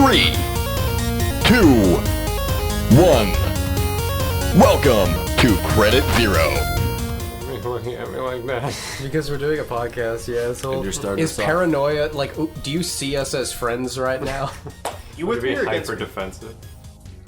3, 2, 1. Welcome to Credit Zero. Looking at me like that. Because we're doing a podcast, yeah. So And you're starting is us off. paranoia like? Do you see us as friends right now? You would be hyper defensive.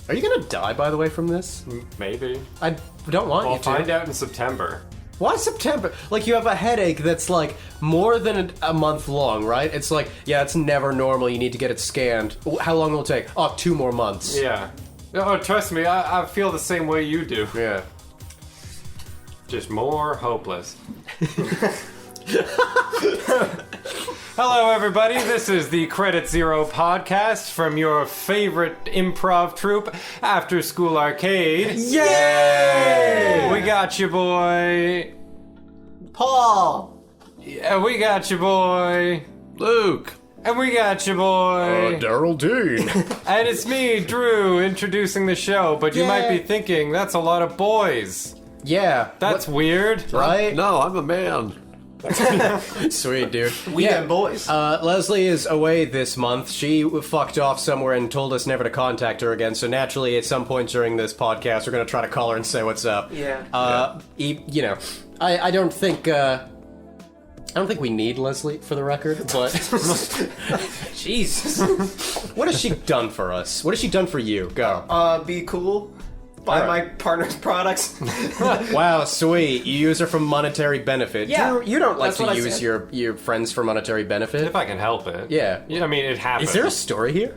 Are you gonna die, by the way, from this? Maybe. I don't want I'll you to. find out in September. Why September? Like, you have a headache that's like more than a month long, right? It's like, yeah, it's never normal. You need to get it scanned. How long will it take? Oh, 2 more months. Yeah. Oh, trust me, I feel the same way you do. Yeah. Just more hopeless. Hello, everybody. This is the Credit Zero podcast from your favorite improv troupe, After School Arcade. Yay! We got you, boy. Paul! Yeah, we got you, boy. Luke! And we got you, boy. Daryl Dean. And it's me, Drew, introducing the show, but you might be Yay. thinking, that's a lot of boys. Yeah. That's weird. right? No, I'm a man. Sweet, dude. Weekend boys. Leslie is away this month. She fucked off somewhere and told us never to contact her again, so naturally at some point during this podcast we're going to try to call her and say what's up. Yeah. You know, I don't think, I don't think we need Leslie, for the record, but Jesus. what has she done for us? What has she done for you? Go. Be cool. Buy Alright. my partner's products. Wow, sweet. You use her for monetary benefit. Yeah, Drew, you don't like that's what to I use said. your friends for monetary benefit? If I can help it. Yeah. I mean, it happens. Is there a story here?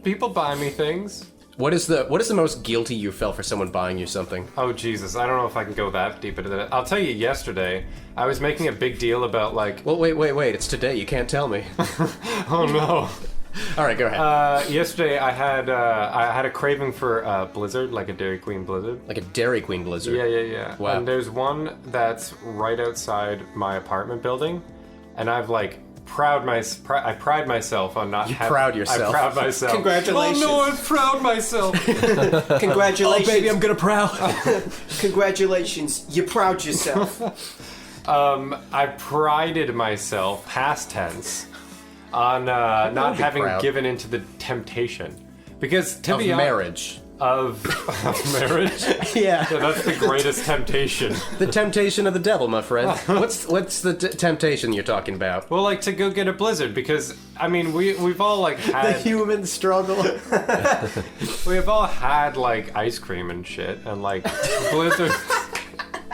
People buy me things. What is the most guilty you felt for someone buying you something? Oh, Jesus. I don't know if I can go that deep into that. I'll tell you, yesterday, I was making a big deal about, like... Well, wait. It's today. You can't tell me. Oh, no. All right, go ahead. Yesterday, I had a craving for Blizzard, like a Dairy Queen Blizzard. Like a Dairy Queen Blizzard. Yeah. Wow. And there's one that's right outside my apartment building, and I've like I pride myself on not having. proud yourself. I proud myself. Congratulations. Oh no, I'm proud myself. Congratulations. Oh, baby, I'm gonna proud. Congratulations. You proud yourself. I prided myself, past tense, on not be having proud. given into the temptation, because to Of be honest, marriage. of marriage. Yeah. Yeah, that's the greatest temptation. The temptation of the devil, my friend. What's the temptation you're talking about? Well, like to go get a Blizzard, because I mean we've all like had human struggle. we've all had like ice cream and shit, and like Blizzard.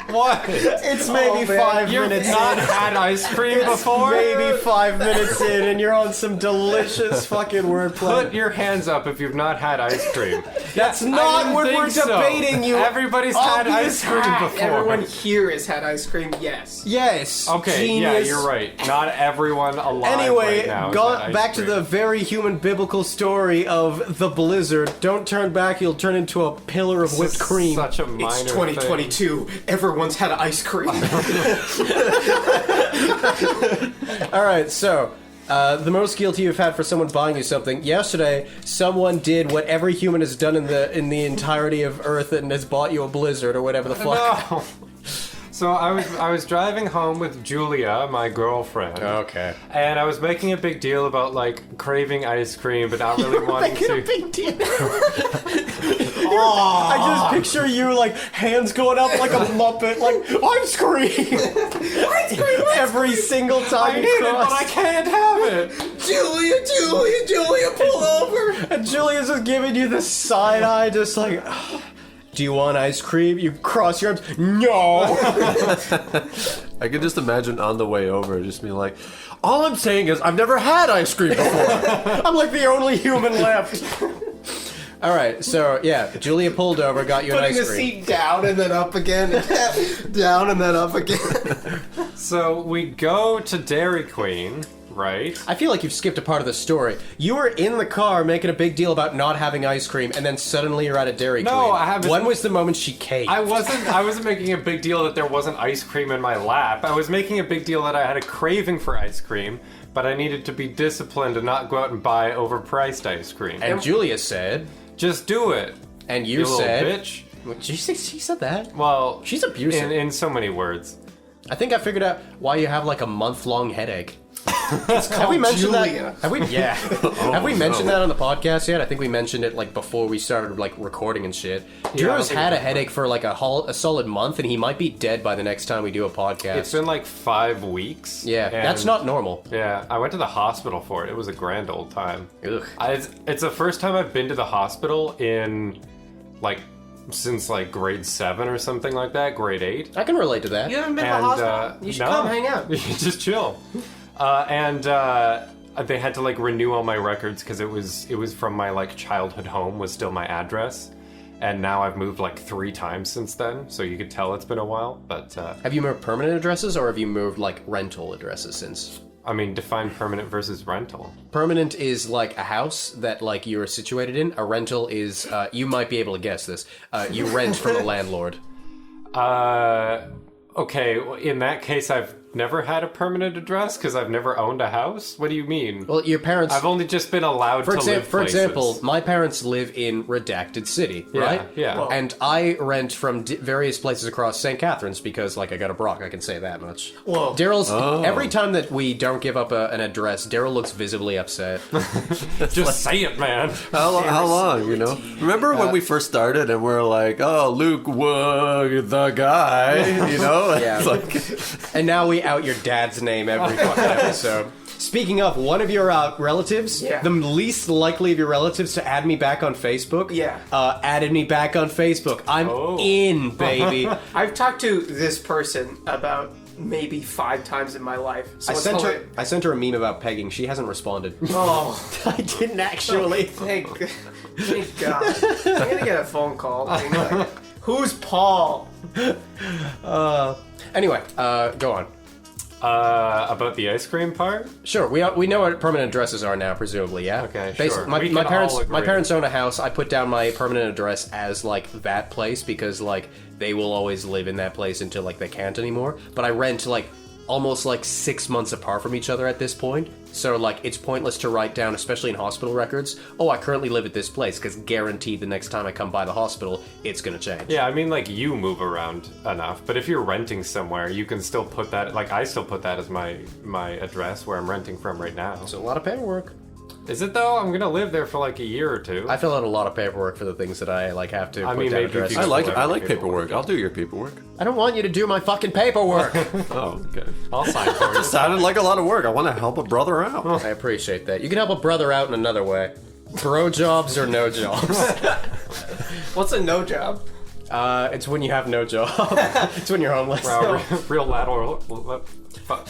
What? It's maybe 5 You've minutes not in. had ice cream before? Maybe 5 minutes in, and you're on some delicious fucking wordplay. Put your hands up if you've not had ice cream. That's I not didn't what think we're so. debating, you. Everybody's had ice obvious cream hack. before. Everyone here has had ice cream, yes. Yes. Okay, genius. yeah, you're right. Not everyone alive Anyway, right now. go has had ice back to cream. the very human biblical story of the Blizzard. Don't turn back; you'll turn into a pillar of whipped This is cream. Such a minor It's thing. 2022. Everyone's had ice cream. All right, so the most guilty you've had for someone buying you something. Yesterday, someone did what every human has done in the entirety of Earth and has bought you a Blizzard or whatever the fuck. No. So I was driving home with Julia, my girlfriend. Okay. And I was making a big deal about like craving ice cream, but not really wanting Making to. a big deal. I just picture you like hands going up like a muppet, like ice cream. Ice cream. Every single time I you need it, cross. but I can't have it. Julia, pull over. And Julia's just giving you the side eye, just like, do you want ice cream? You cross your arms. No. I can just imagine on the way over just being like, all I'm saying is I've never had ice cream before. I'm like the only human left. All right, so yeah, Julia pulled over, got you an Putting the ice cream. seat down and then up again. Down and then up again. So we go to Dairy Queen, right? I feel like you've skipped a part of the story. You were in the car making a big deal about not having ice cream, and then suddenly you're at a Dairy Queen. No, I haven't- When was the moment she caved? I wasn't making a big deal that there wasn't ice cream in my lap. I was making a big deal that I had a craving for ice cream, but I needed to be disciplined and not go out and buy overpriced ice cream. And Julia said, just do it. and You little said, bitch. Did you say she said that? Well, She's abusive. in so many words. I think I figured out why you have like a month-long headache. Have we mentioned Julia. that? Have we? Yeah. Have we mentioned that on the podcast yet? I think we mentioned it like before we started like recording and shit. Drew has had a headache for like a solid month, and he might be dead by the next time we do a podcast. It's been like 5 weeks. Yeah, and that's not normal. Yeah, I went to the hospital for it. It was a grand old time. Ugh. It's the first time I've been to the hospital in like since like grade 7 or something like that, grade 8. I can relate to that. You haven't been to the hospital? You should come hang out. Just chill. They had to like renew all my records because it was from my like childhood home was still my address, and now I've moved like 3 times since then, so you could tell it's been a while. But Have you moved permanent addresses, or have you moved like rental addresses since? I mean, define permanent versus rental. Permanent is like a house that like you're situated in. A rental is you might be able to guess this. You rent from the landlord. Okay, well, in that case, I've never had a permanent address because I've never owned a house. What do you mean? Well, your parents. I've only just been allowed to live For places. example, my parents live in Redacted City, right? yeah. Well- And I rent from various places across St. Catharines because, like, I got a Brock. I can say that much. Whoa. Daryl's every time that we don't give up an address, Daryl looks visibly upset. Just say it, man. How long, you know? Remember when we first started and we're like, oh, Luke, the guy, you know? Yeah. It's like, And now we out your dad's name every fucking episode. Speaking of, one of your relatives, Yeah. the least likely of your relatives to add me back on Facebook, Yeah. Added me back on Facebook. I'm in, baby. I've talked to this person about maybe 5 times in my life. So I sent her a meme about pegging. She hasn't responded. Oh, I didn't actually. thank God. I'm gonna get a phone call. being like, who's Paul? Anyway, go on. About the ice cream part? Sure, we know what permanent addresses are now, presumably, yeah? Okay, Basi- sure. My, We my can parents all agree. my parents own a house. I put down my permanent address as, like, that place because, like, they will always live in that place until, like, they can't anymore. But I rent, like, almost, like, 6 months apart from each other at this point. So, like, it's pointless to write down, especially in hospital records, oh, I currently live at this place, because guaranteed the next time I come by the hospital, it's gonna change. Yeah, I mean, like, you move around enough, but if you're renting somewhere, you can still put that, like, I still put that as my address where I'm renting from right now. It's a lot of paperwork. Is it, though? I'm gonna live there for, like, a year or 2. I fill out a lot of paperwork for the things that I, like, have to I put mean, down maybe if addresses. you- I like paperwork. I'll do your paperwork. I don't want you to do my fucking paperwork. Oh, okay. I'll sign for you. Sounded like a lot of work. I want to help a brother out. I appreciate that. You can help a brother out in another way. Bro jobs or no jobs. What's a no job? It's when you have no job. It's when you're homeless. Wow, real lateral. Fuck.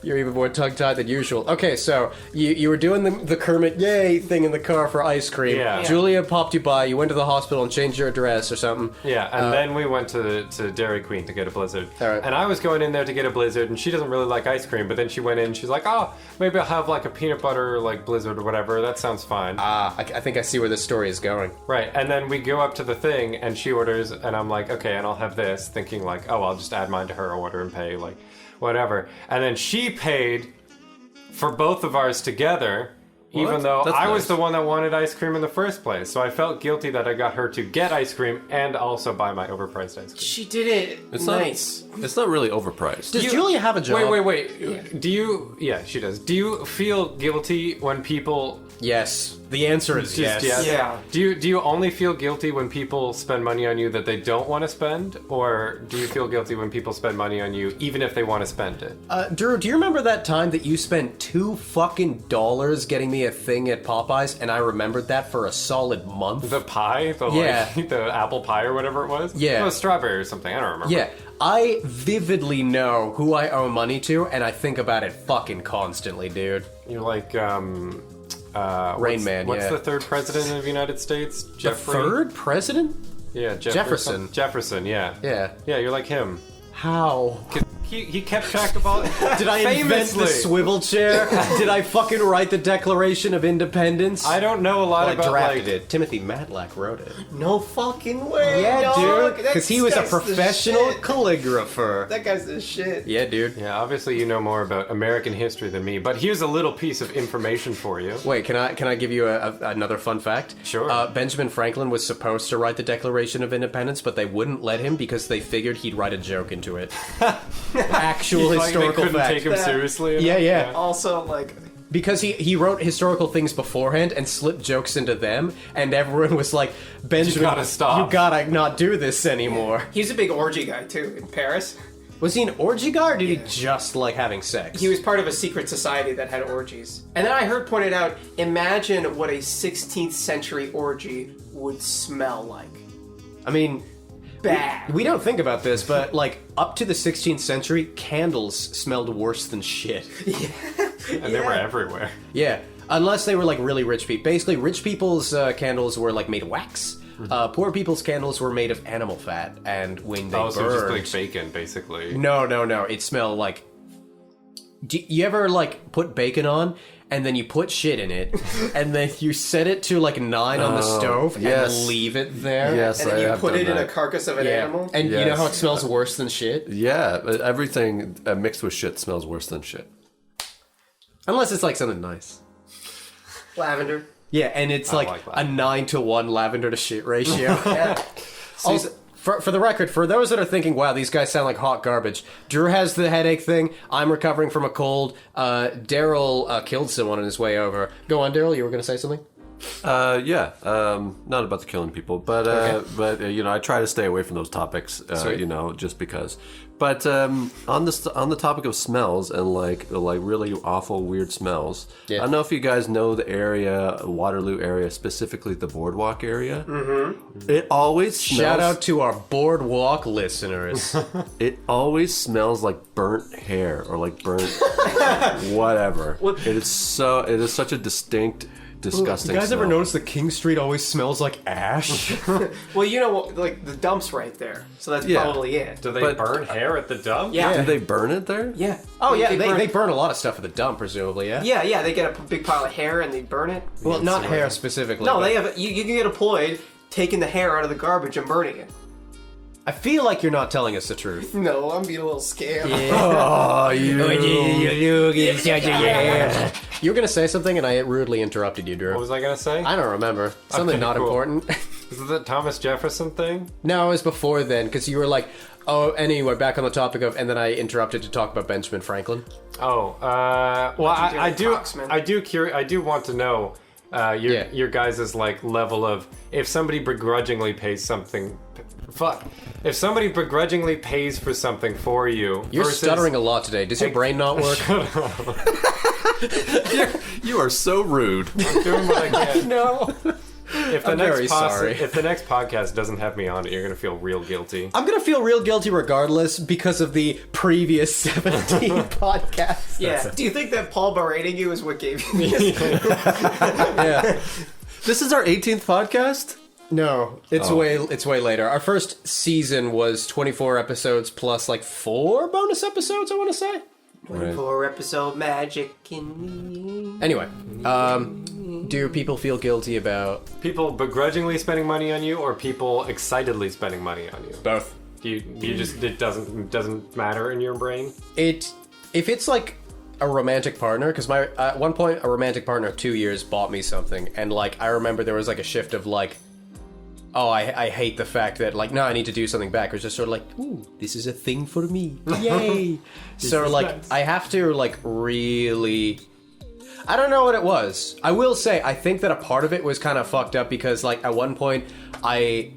You're even more tongue-tied than usual. Okay, so you were doing the Kermit yay thing in the car for ice cream. Yeah. Julia popped you by. You went to the hospital and changed your address or something. Yeah, and then we went to Dairy Queen to get a Blizzard. Alright. And I was going in there to get a Blizzard, and she doesn't really like ice cream, but then she went in and she's like, oh, maybe I'll have like a peanut butter like Blizzard or whatever. That sounds fine. I think I see where this story is going. Right, and then we go up to the thing, and she orders, and I'm like, okay, and I'll have this, thinking like, oh, I'll just add mine to her order and pay, like, whatever. And then she paid for both of ours together, even though That's I was nice. the one that wanted ice cream in the first place. So I felt guilty that I got her to get ice cream and also buy my overpriced ice cream. She did it. It's nice. It's not really overpriced. Does Julia have a job? Wait. Do you... Yeah, she does. Do you feel guilty when people... Yes. The answer is Just yes. Yeah. Do you only feel guilty when people spend money on you that they don't want to spend, or do you feel guilty when people spend money on you even if they want to spend it? Drew, do you remember that time that you spent $2 fucking getting me a thing at Popeyes, and I remembered that for a solid month? The pie, Yeah. the apple pie or whatever it was. Yeah. It was strawberry or something. I don't remember. Yeah, I vividly know who I owe money to, and I think about it fucking constantly, dude. You're like Rain Man, What's yeah. the third president of the United States? Jeffrey. The third president? Yeah, Jefferson. Jefferson. Yeah. Yeah. Yeah, you're like him. How? He kept track of all. Did I invent the swivel chair? Did I fucking write the Declaration of Independence? I don't know a lot Well, I about drafted like. it. Timothy Matlack wrote it. No fucking way. Yeah, dog. dude. Because he was a That's the professional shit. calligrapher. That guy's the shit. Yeah, dude. Yeah, obviously you know more about American history than me, but here's a little piece of information for you. Wait, can I give you another fun fact? Sure. Benjamin Franklin was supposed to write the Declaration of Independence, but they wouldn't let him because they figured he'd write a joke into it. actual Like, historical they couldn't fact. take him seriously. Yeah, enough? yeah. Also, like, Because he wrote historical things beforehand and slipped jokes into them, and everyone was like, Benjamin, gotta stop. you gotta not do this anymore. he's a big orgy guy, too, in Paris. Was he an orgy guy, or did he just like having sex? He was part of a secret society that had orgies. And then I heard pointed out, imagine what a 16th century orgy would smell like. I mean, Bad. we don't think about this, but like up to the 16th century, candles smelled worse than shit. And they were everywhere. Yeah, unless they were like really rich people. Basically, rich people's candles were like made of wax. Poor people's candles were made of animal fat, and when they Oh, so just burned, like bacon, basically. no, it smelled like. Do you ever like put bacon on and then you put shit in it and then you set it to like 9 on the stove yes. and leave it there? Yes, And then I you have put done it in a that. carcass of an Yeah. animal. And you know Yes. how it smells worse than shit? Yeah, but everything mixed with shit smells worse than shit. Unless it's like something nice. Lavender. Yeah, and it's like like a lavender. 9-to-1 lavender to shit ratio. Yeah. Also, for the record, for those that are thinking, wow, these guys sound like hot garbage, Drew has the headache thing. I'm recovering from a cold. Daryl killed someone on his way over. Go on, Daryl, you were going to say something? Not about the killing people, but you know, I try to stay away from those topics. Sweet. You know, just because. But on the topic of smells and like really awful weird smells, Yeah. I don't know if you guys know the area, Waterloo area, specifically the boardwalk area. Mm-hmm. It always smells. Shout out to our boardwalk listeners. It always smells like burnt hair or like burnt whatever. It is such a distinct. Disgusting. You guys ever smell. notice that King Street always smells like ash? Well, you know what? Like, the dump's right there. So that's Yeah. probably it. Do they But- burn hair at the dump? Yeah. Did they burn it there? Yeah. Oh yeah, burn- they burn a lot of stuff at the dump, presumably. Yeah. Yeah, they get a big pile of hair and they burn it. Well, not hair specifically. No, but they have. You can get employed taking the hair out of the garbage and burning it. I feel like you're not telling us the truth. No, I'm being a little scared. Oh, you. You were gonna say something, and I rudely interrupted you, Drew. What was I gonna say? I don't remember. Something Okay, not cool. important. Is it the Thomas Jefferson thing? No, it was before then, because you were like, oh, anyway, back on the topic of, and then I interrupted to talk about Benjamin Franklin. Oh, well, What'd you do, I do want to know Yeah. your guys' like level of if somebody begrudgingly pays something. Fuck. If somebody begrudgingly pays for something for you, You're versus, stuttering a lot today. Does your brain not work? You are so rude. I'm doing what I can. No. If the I'm next very sorry. If the next podcast doesn't have me on it, you're gonna feel real guilty. I'm gonna feel real guilty regardless because of the previous 17 podcasts. Yeah. Do you think that Paul berating you is what gave you this? Yeah. This is our 18th podcast? No, it's way later. Our first season was 24 episodes plus like 4 bonus episodes, I want to say. 24 episode magic in me. Anyway, do people feel guilty about People begrudgingly spending money on you, or people excitedly spending money on you? both? You just it doesn't matter in your brain. If it's like a romantic partner, because my at one point a romantic partner of 2 years bought me something, and like I remember there was like a shift of like, oh, I hate the fact that like, no, I need to do something back. It was just sort of like, ooh, this is a thing for me, yay! So is like nice. I have to like really. I don't know what it was. I will say, I think that a part of it was kind of fucked up because, like, at one point, I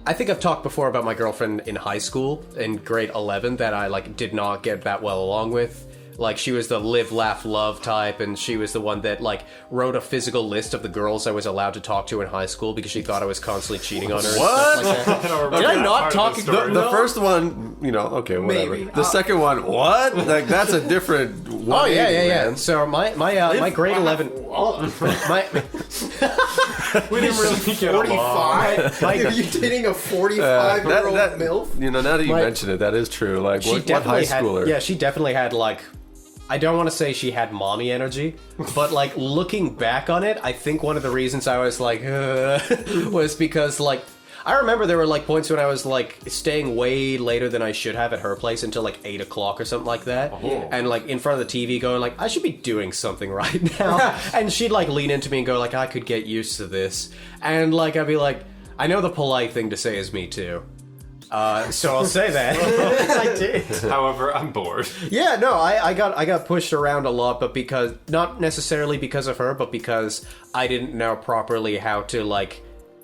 think I've talked before about my girlfriend in high school, in grade 11, that I, like, did not get that well along with. Like, she was the live, laugh, love type, and she was the one that, like, wrote a physical list of the girls I was allowed to talk to in high school because she thought I was constantly cheating on her. And What? stuff like that. don't remember Did I that not part of talk? the story. The first one, you know, okay, whatever. Maybe. The second one, what? Like, that's a different. Oh yeah, 180, yeah. man. So my grade 11, my We didn't really get along. 45? Are you dating a 45-year-old MILF? You know, now that you My- mention it, that is true. Like, she what high definitely schooler? had. Yeah, she definitely had like. I don't want to say she had mommy energy, but like looking back on it, I think one of the reasons I was like was because like I remember there were like points when I was like staying way later than I should have at her place until like 8 o'clock or something like that, and like in front of the TV going like I should be doing something right now, and she'd like lean into me and go like I could get used to this, and like I'd be like I know the polite thing to say is me too. So I'll say that. I did. However, I'm bored. Yeah, no, I got pushed around a lot, but because not necessarily because of her, but because I didn't know properly how to like,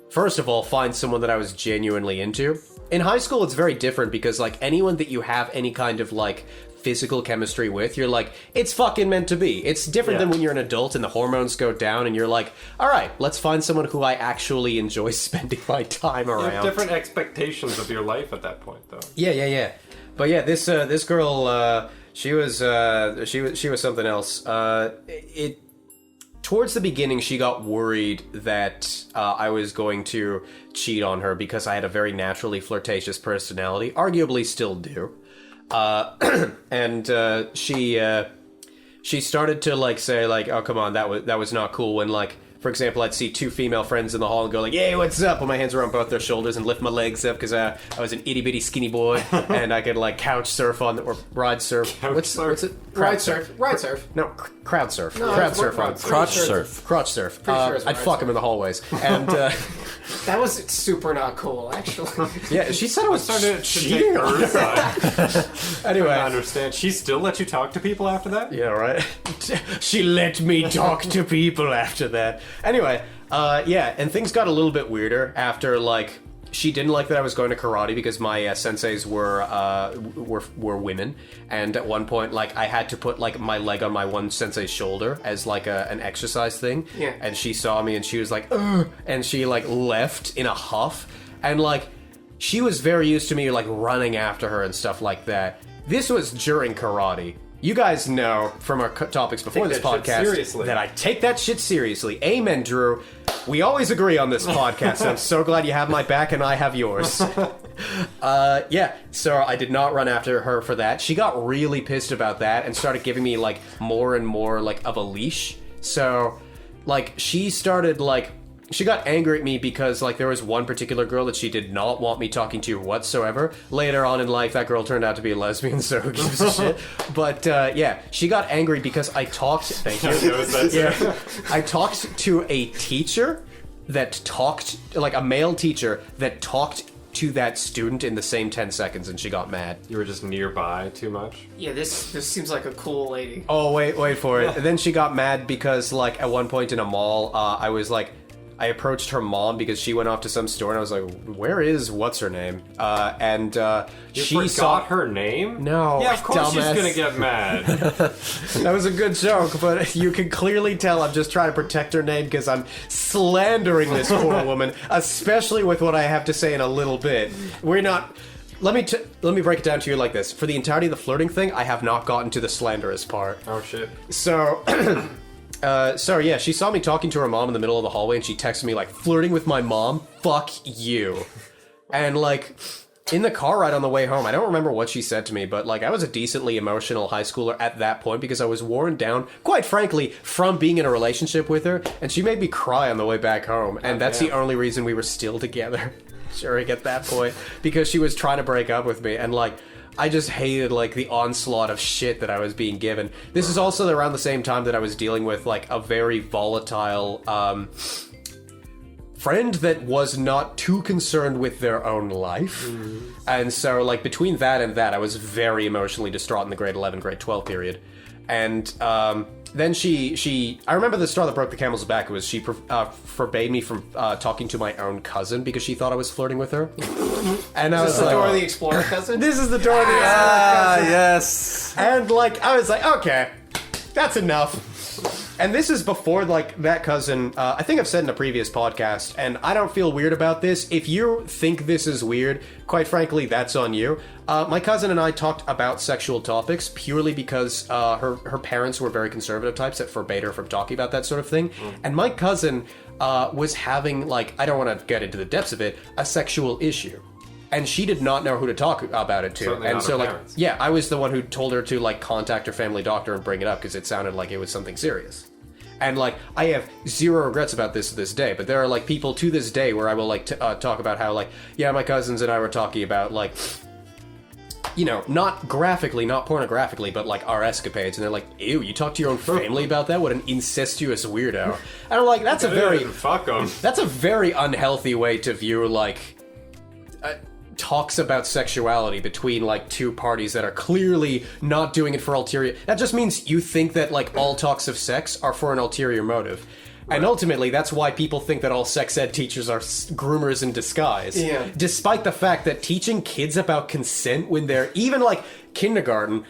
first of all, find someone that I was genuinely into. In high school, it's very different because like anyone that you have any kind of like physical chemistry with, you're like, it's fucking meant to be. It's different than when you're an adult and the hormones go down and you're like, all right, let's find someone who I actually enjoy spending my time You around. have different expectations of your life at that point, though. Yeah. But yeah, this girl, she was something else. Towards the beginning, she got worried that I was going to cheat on her because I had a very naturally flirtatious personality, arguably still do. And she started to like say like, oh come on, that was not cool when like, for example, I'd see two female friends in the hall and go like, "Hey, what's up?" Put my hands around both their shoulders and lift my legs up because I was an itty bitty skinny boy and I could like couch surf on or ride surf. What's it? Ride surf. No, crowd surf. No, crowd it's surf. crowd On. surf. Crotch surf. Crotch surf. Pretty sure it's I'd ride fuck him surf. in the hallways. And That was super not cool, actually. yeah, she said I was Started to cheating take on her her. side. I Anyway. understand. She still let you talk to people after that? Yeah, right. She let me talk to people after that. Anyway, yeah, and things got a little bit weirder after like she didn't like that I was going to karate because my senseis were women, and at one point like I had to put like my leg on my one sensei's shoulder as like an exercise thing. Yeah. And she saw me and she was like, ugh, and she like left in a huff, and like she was very used to me like running after her and stuff like that. This was during karate. You guys know from our topics before this Take that shit podcast seriously. that I take that shit seriously. Amen, Drew. We always agree on this podcast, and I'm so glad you have my back and I have yours. Yeah, so I did not run after her for that. She got really pissed about that and started giving me, like, more and more, like, of a leash. So, like, she started, like... She got angry at me because, like, there was one particular girl that she did not want me talking to whatsoever. Later on in life, that girl turned out to be a lesbian, so who gives a shit? But, yeah, she got angry because I talked... Thank you. Yeah. I talked to a teacher that talked... Like, a male teacher that talked to that student in the same 10 seconds, and she got mad. You were just nearby too much? Yeah, this seems like a cool lady. Oh, wait for it. And then she got mad because, like, at one point in a mall, I was, like... I approached her mom because she went off to some store and I was like, where is what's her name? And You she forgot saw her name? No, Yeah, of course she's dumbass. gonna get mad. That was a good joke, but you can clearly tell I'm just trying to protect her name because I'm slandering this poor woman, especially with what I have to say in a little bit. We're not. Let me break it down to you like this. For the entirety of the flirting thing, I have not gotten to the slanderous part. Oh shit. So, so yeah, she saw me talking to her mom in the middle of the hallway, and she texted me like, "Flirting with my mom? Fuck you." And like, in the car ride on the way home, I don't remember what she said to me, but like, I was a decently emotional high schooler at that point because I was worn down, quite frankly, from being in a relationship with her, and she made me cry on the way back home, and that's the only reason we were still together during at that point, because she was trying to break up with me, and like, I just hated, like, the onslaught of shit that I was being given. This is also around the same time that I was dealing with, like, a very volatile, friend that was not too concerned with their own life. And so, like, between that and that, I was very emotionally distraught in the grade 11, grade 12 period. And, then she I remember the straw that broke the camel's back was she forbade me from talking to my own cousin because she thought I was flirting with her. And I was The like, Dora the Explorer cousin? this is the door to the Ah, yes. And like I was like, okay, that's enough. And this is before like that cousin. I think I've said in a previous podcast, and I don't feel weird about this. If you think this is weird, quite frankly, that's on you. My cousin and I talked about sexual topics purely because her parents were very conservative types that forbade her from talking about that sort of thing. And my cousin was having, like, I don't want to get into the depths of it, a sexual issue. And she did not know who to talk about it to. Certainly and not so, her like, parents. yeah, I was the one who told her to, like, contact her family doctor and bring it up because it sounded like it was something serious. And, like, I have zero regrets about this to this day, but there are, like, people to this day where I will, like, talk about how, like, yeah, my cousins and I were talking about, like, you know, not graphically, not pornographically, but, like, our escapades. And they're like, ew, you talk to your own family about that? What an incestuous weirdo. And I'm like, that's a very... Fuck 'em. That's a very unhealthy way to view, like... talks about sexuality between like two parties that are clearly not doing it for ulterior, that just means you think that like all talks of sex are for an ulterior motive. And ultimately, that's why people think that all sex ed teachers are groomers in disguise. Yeah. Despite the fact that teaching kids about consent when they're even like kindergarten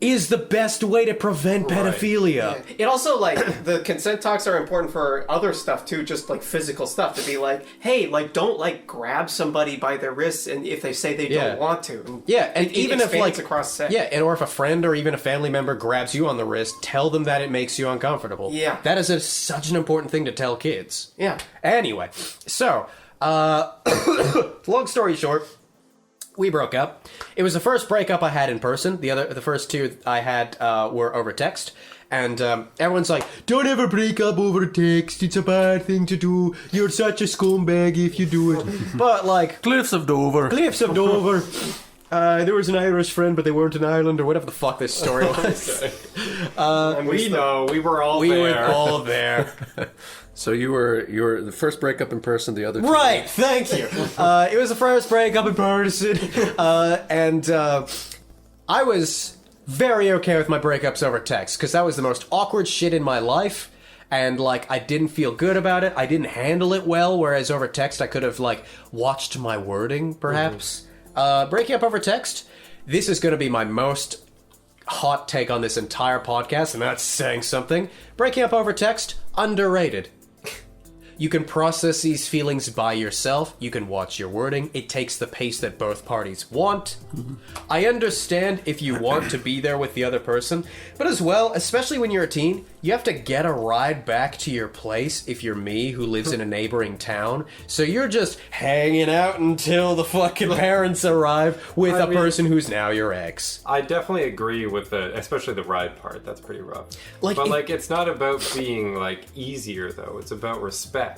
is the best way to prevent pedophilia. Yeah. It also, like, the consent talks are important for other stuff, too, just, like, physical stuff. To be like, hey, like, don't, like, grab somebody by their wrists and if they say they don't want to. Yeah, and even if, like, across sex. yeah, and or if a friend or even a family member grabs you on the wrist, tell them that it makes you uncomfortable. Yeah. That is such an important thing to tell kids. Yeah. Anyway, so, long story short, we broke up. It was the first breakup I had in person. The first two I had were over text. And everyone's like, don't ever break up over text. It's a bad thing to do. You're such a scumbag if you do it. But like... Cliffs of Dover. Cliffs of Dover. There was an Irish friend, but they weren't in Ireland, or whatever the fuck this story was. We know. We were all We there. were all there. So you were the first breakup in person, the other two. Right, thank you. It was the first breakup in person, and I was very okay with my breakups over text, because that was the most awkward shit in my life, and, like, I didn't feel good about it, I didn't handle it well, whereas over text I could have, like, watched my wording, perhaps. Breaking up over text, this is going to be my most hot take on this entire podcast, and that's saying something. Breaking up over text, underrated. You can process these feelings by yourself. You can watch your wording. It takes the pace that both parties want. I understand if you want to be there with the other person, but as well, especially when you're a teen, you have to get a ride back to your place if you're me, who lives in a neighboring town. So you're just hanging out until the fucking parents arrive with a person who's now your ex. I definitely agree with especially the ride part. That's pretty rough. Like, But it's not about being like easier though. It's about respect.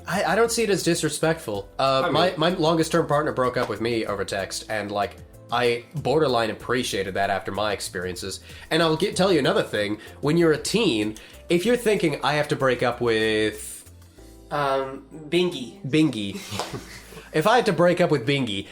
I don't see it as disrespectful. My longest term partner broke up with me over text, and like I borderline appreciated that after my experiences. And I'll tell you another thing: when you're a teen, if you're thinking I have to break up with Bingy, if I had to break up with Bingy,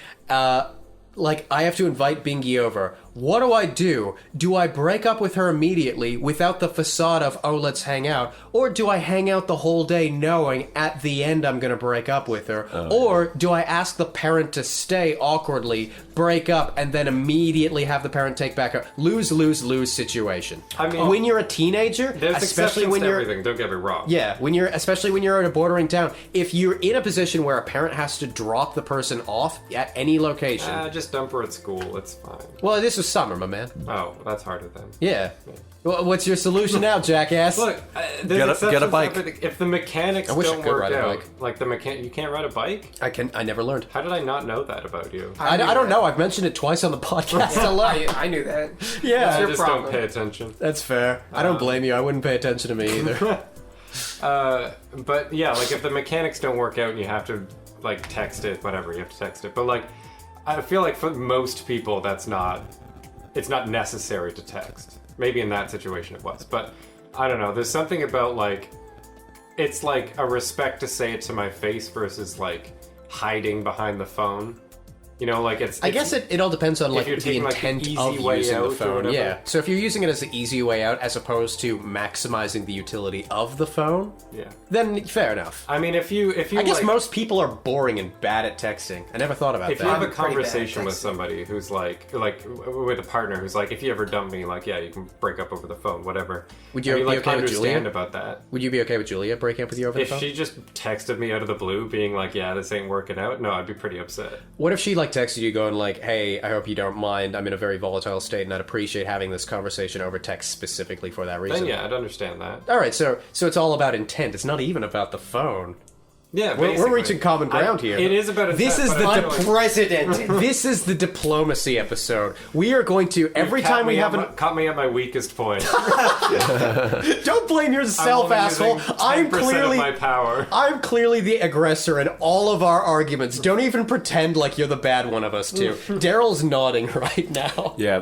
like I have to invite Bingy over. What do? Do I break up with her immediately without the facade of, oh, let's hang out? Or do I hang out the whole day knowing at the end I'm going to break up with her? Or do I ask the parent to stay awkwardly, break up, and then immediately have the parent take back her? Lose situation. I mean, when you're a teenager, there's especially exceptions when to you're... everything. Don't get me wrong. Yeah, especially when you're in a bordering town, if you're in a position where a parent has to drop the person off at any location... just dump her at school. It's fine. Well, this was summer, my man. Oh, that's harder then. Yeah. Well, what's your solution now, jackass? Look, Get a bike. If the mechanics I wish I don't could work ride a out, bike. like you can't ride a bike. I never learned. How did I not know that about you? I don't know. I've mentioned it twice on the podcast alone. I knew that. Yeah, I your just problem. don't pay attention. that's fair. I don't blame you. I wouldn't pay attention to me either. But yeah, like if the mechanics don't work out and you have to like text it, whatever, you have to text it. But like, I feel like for most people, it's not necessary to text. Maybe in that situation it was, but I don't know. There's something about like, it's like a respect to say it to my face versus like hiding behind the phone. You know, like I guess it all depends on like you're the taking, like, the intent easy of way using out the or phone. whatever. Yeah. So if you're using it as the easy way out as opposed to maximizing the utility of the phone, Yeah. then fair enough. I mean, if you I guess like, most people are boring and bad at texting. I never thought about if that. you have a I'm pretty bad at conversation with texting. somebody who's like with a partner who's like, if you ever dump me, like, yeah, you can break up over the phone, whatever. Would you And be like okay with understand Julia? about that? Would you be okay with Julia breaking up with you over the If phone? she just texted me out of the blue, being like, "Yeah, this ain't working out," no, I'd be pretty upset. What if she like texted you going like, "Hey, I hope you don't mind. I'm in a very volatile state, and I'd appreciate having this conversation over text specifically for that reason." Then yeah, I'd understand that. All right, so it's all about intent. It's not even about the phone. Yeah, We're basically. reaching common ground here. It is about This is but the I feel like- Unprecedented. This is the diplomacy episode. We are going to every time we have caught me at my weakest point. Don't blame yourself, I'm only asshole. using I'm 10% clearly of my power. I'm clearly the aggressor in all of our arguments. Don't even pretend like you're the bad one of us two. Daryl's nodding right now. Yeah.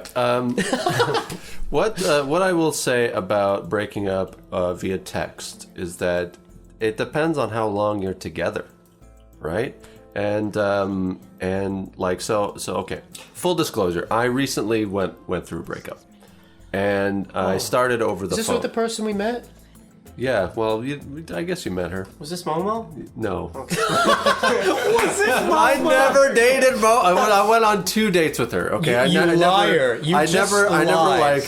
What I will say about breaking up via text is that it depends on how long you're together, right? And like so okay. Full disclosure, I recently went through a breakup. And I started over the phone. Is this with the person we met? Yeah, well, I guess you met her. Was this Momo? No. I never dated Mo. I went on 2 dates with her. Okay, You liar. You I just never lied. like.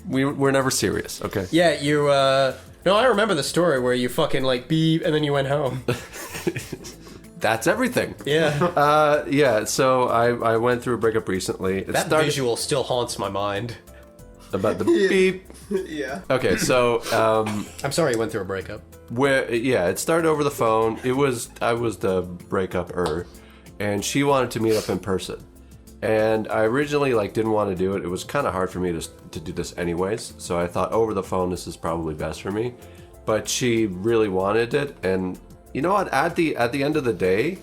We're never serious. Okay. Yeah, you, no, I remember the story where you fucking, like, beep, and then you went home. That's everything. Yeah. Yeah. So I went through a breakup recently. It That started visual still haunts my mind. about the beep. Yeah. Okay, so I'm sorry you went through a breakup. it started over the phone. I was the breakup-er, and she wanted to meet up in person. And I originally didn't want to do it. It was kind of hard for me to do this anyways. So I thought over the phone this is probably best for me. But she really wanted it, and you know what? At the end of the day,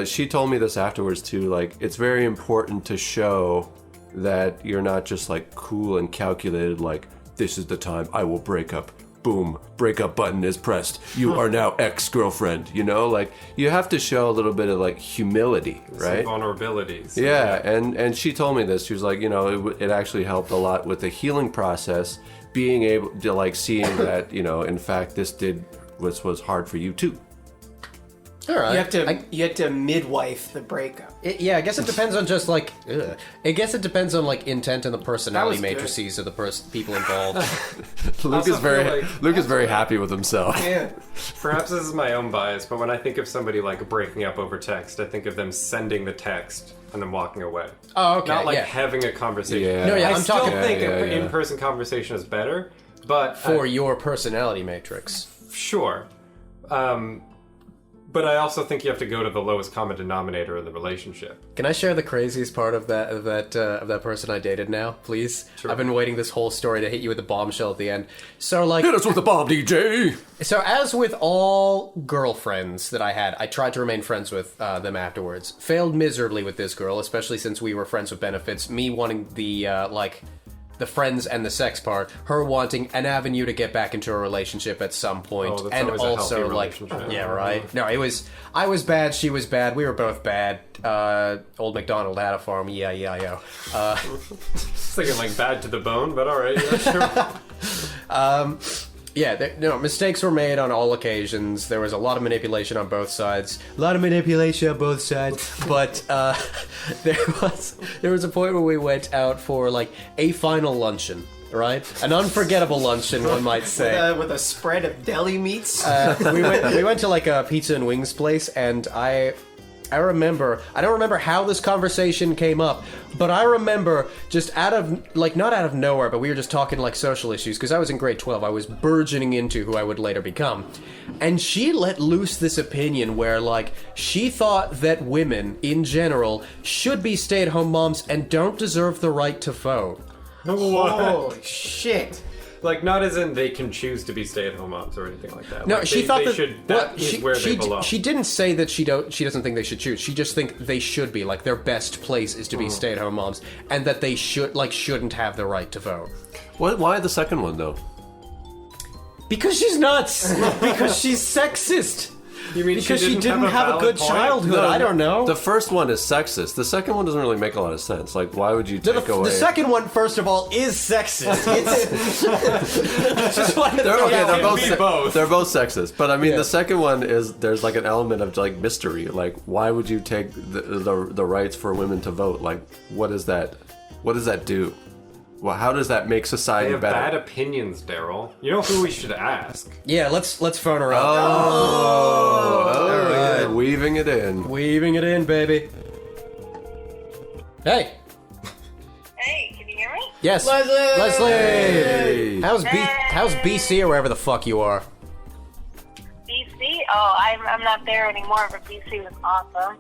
she told me this afterwards too. Like, it's very important to show that you're not just cool and calculated. Like, this is the time I will break up. Boom, breakup button is pressed. You are now ex-girlfriend. You know, you have to show a little bit of humility, right? Some vulnerabilities. Yeah, and she told me this. She was like, it actually helped a lot with the healing process, being able to seeing that, in fact, this was hard for you too. All right. You have to midwife the breakup. Yeah, I guess it depends on just I guess it depends on intent and the personality That was good. matrices of the people involved. Luke is feel very happy with himself. Yeah. Perhaps this is my own bias, but when I think of somebody breaking up over text, I think of them sending the text and then walking away. Oh, okay. Not yeah. having a conversation. Yeah. No, yeah, I I'm still talking think an yeah. in-person conversation is better, but for your personality matrix. sure. But I also think you have to go to the lowest common denominator of the relationship. Can I share the craziest part of that person I dated now, please? Sure. I've been waiting this whole story to hit you with a bombshell at the end. So Hit us with the bomb, DJ. So as with all girlfriends that I had, I tried to remain friends with them afterwards. Failed miserably with this girl, especially since we were friends with benefits. Me wanting the friends and the sex part, her wanting an avenue to get back into a relationship at some point, Oh, that's and always a also healthy relationship. yeah, right. No, I was bad, she was bad, we were both bad. Old MacDonald had a farm, yeah. It's thinking bad to the bone, but alright, yeah, sure. Yeah, mistakes were made on all occasions. There was a lot of manipulation on both sides. But there was a point where we went out for a final luncheon, right? An unforgettable luncheon, one might say. With a spread of deli meats. We went to a pizza and wings place, and I don't remember how this conversation came up, but I remember just not out of nowhere, but we were just talking social issues, because I was in grade 12, I was burgeoning into who I would later become, and she let loose this opinion where, she thought that women, in general, should be stay-at-home moms and don't deserve the right to vote. Holy shit. Not as in they can choose to be stay-at-home moms or anything like that. No, she thought that is where they belong. She didn't say that she doesn't think they should choose. She just think they should be. Their best place is to be stay-at-home moms, and that they shouldn't have the right to vote. Why the second one though? Because she's nuts. Because she's sexist. You mean Because she didn't have a valid good point? childhood. I don't know. The first one is sexist. The second one doesn't really make a lot of sense. Why would you take away? The second one, first of all, is sexist. It's just wanted to They're, throw okay, that they're out. both. They're both sexist, but I mean, the second one is there's an element of mystery. Why would you take the rights for women to vote? What does that do? Well, how does that make They society have better? bad opinions, Daryl. You know who we should ask? Yeah, let's phone her up. Oh, right. Weaving it in. Weaving it in, baby. Hey. Hey, can you hear me? Yes. Leslie. Hey. How's BC or wherever the fuck you are? BC? Oh, I'm not there anymore, but BC was awesome.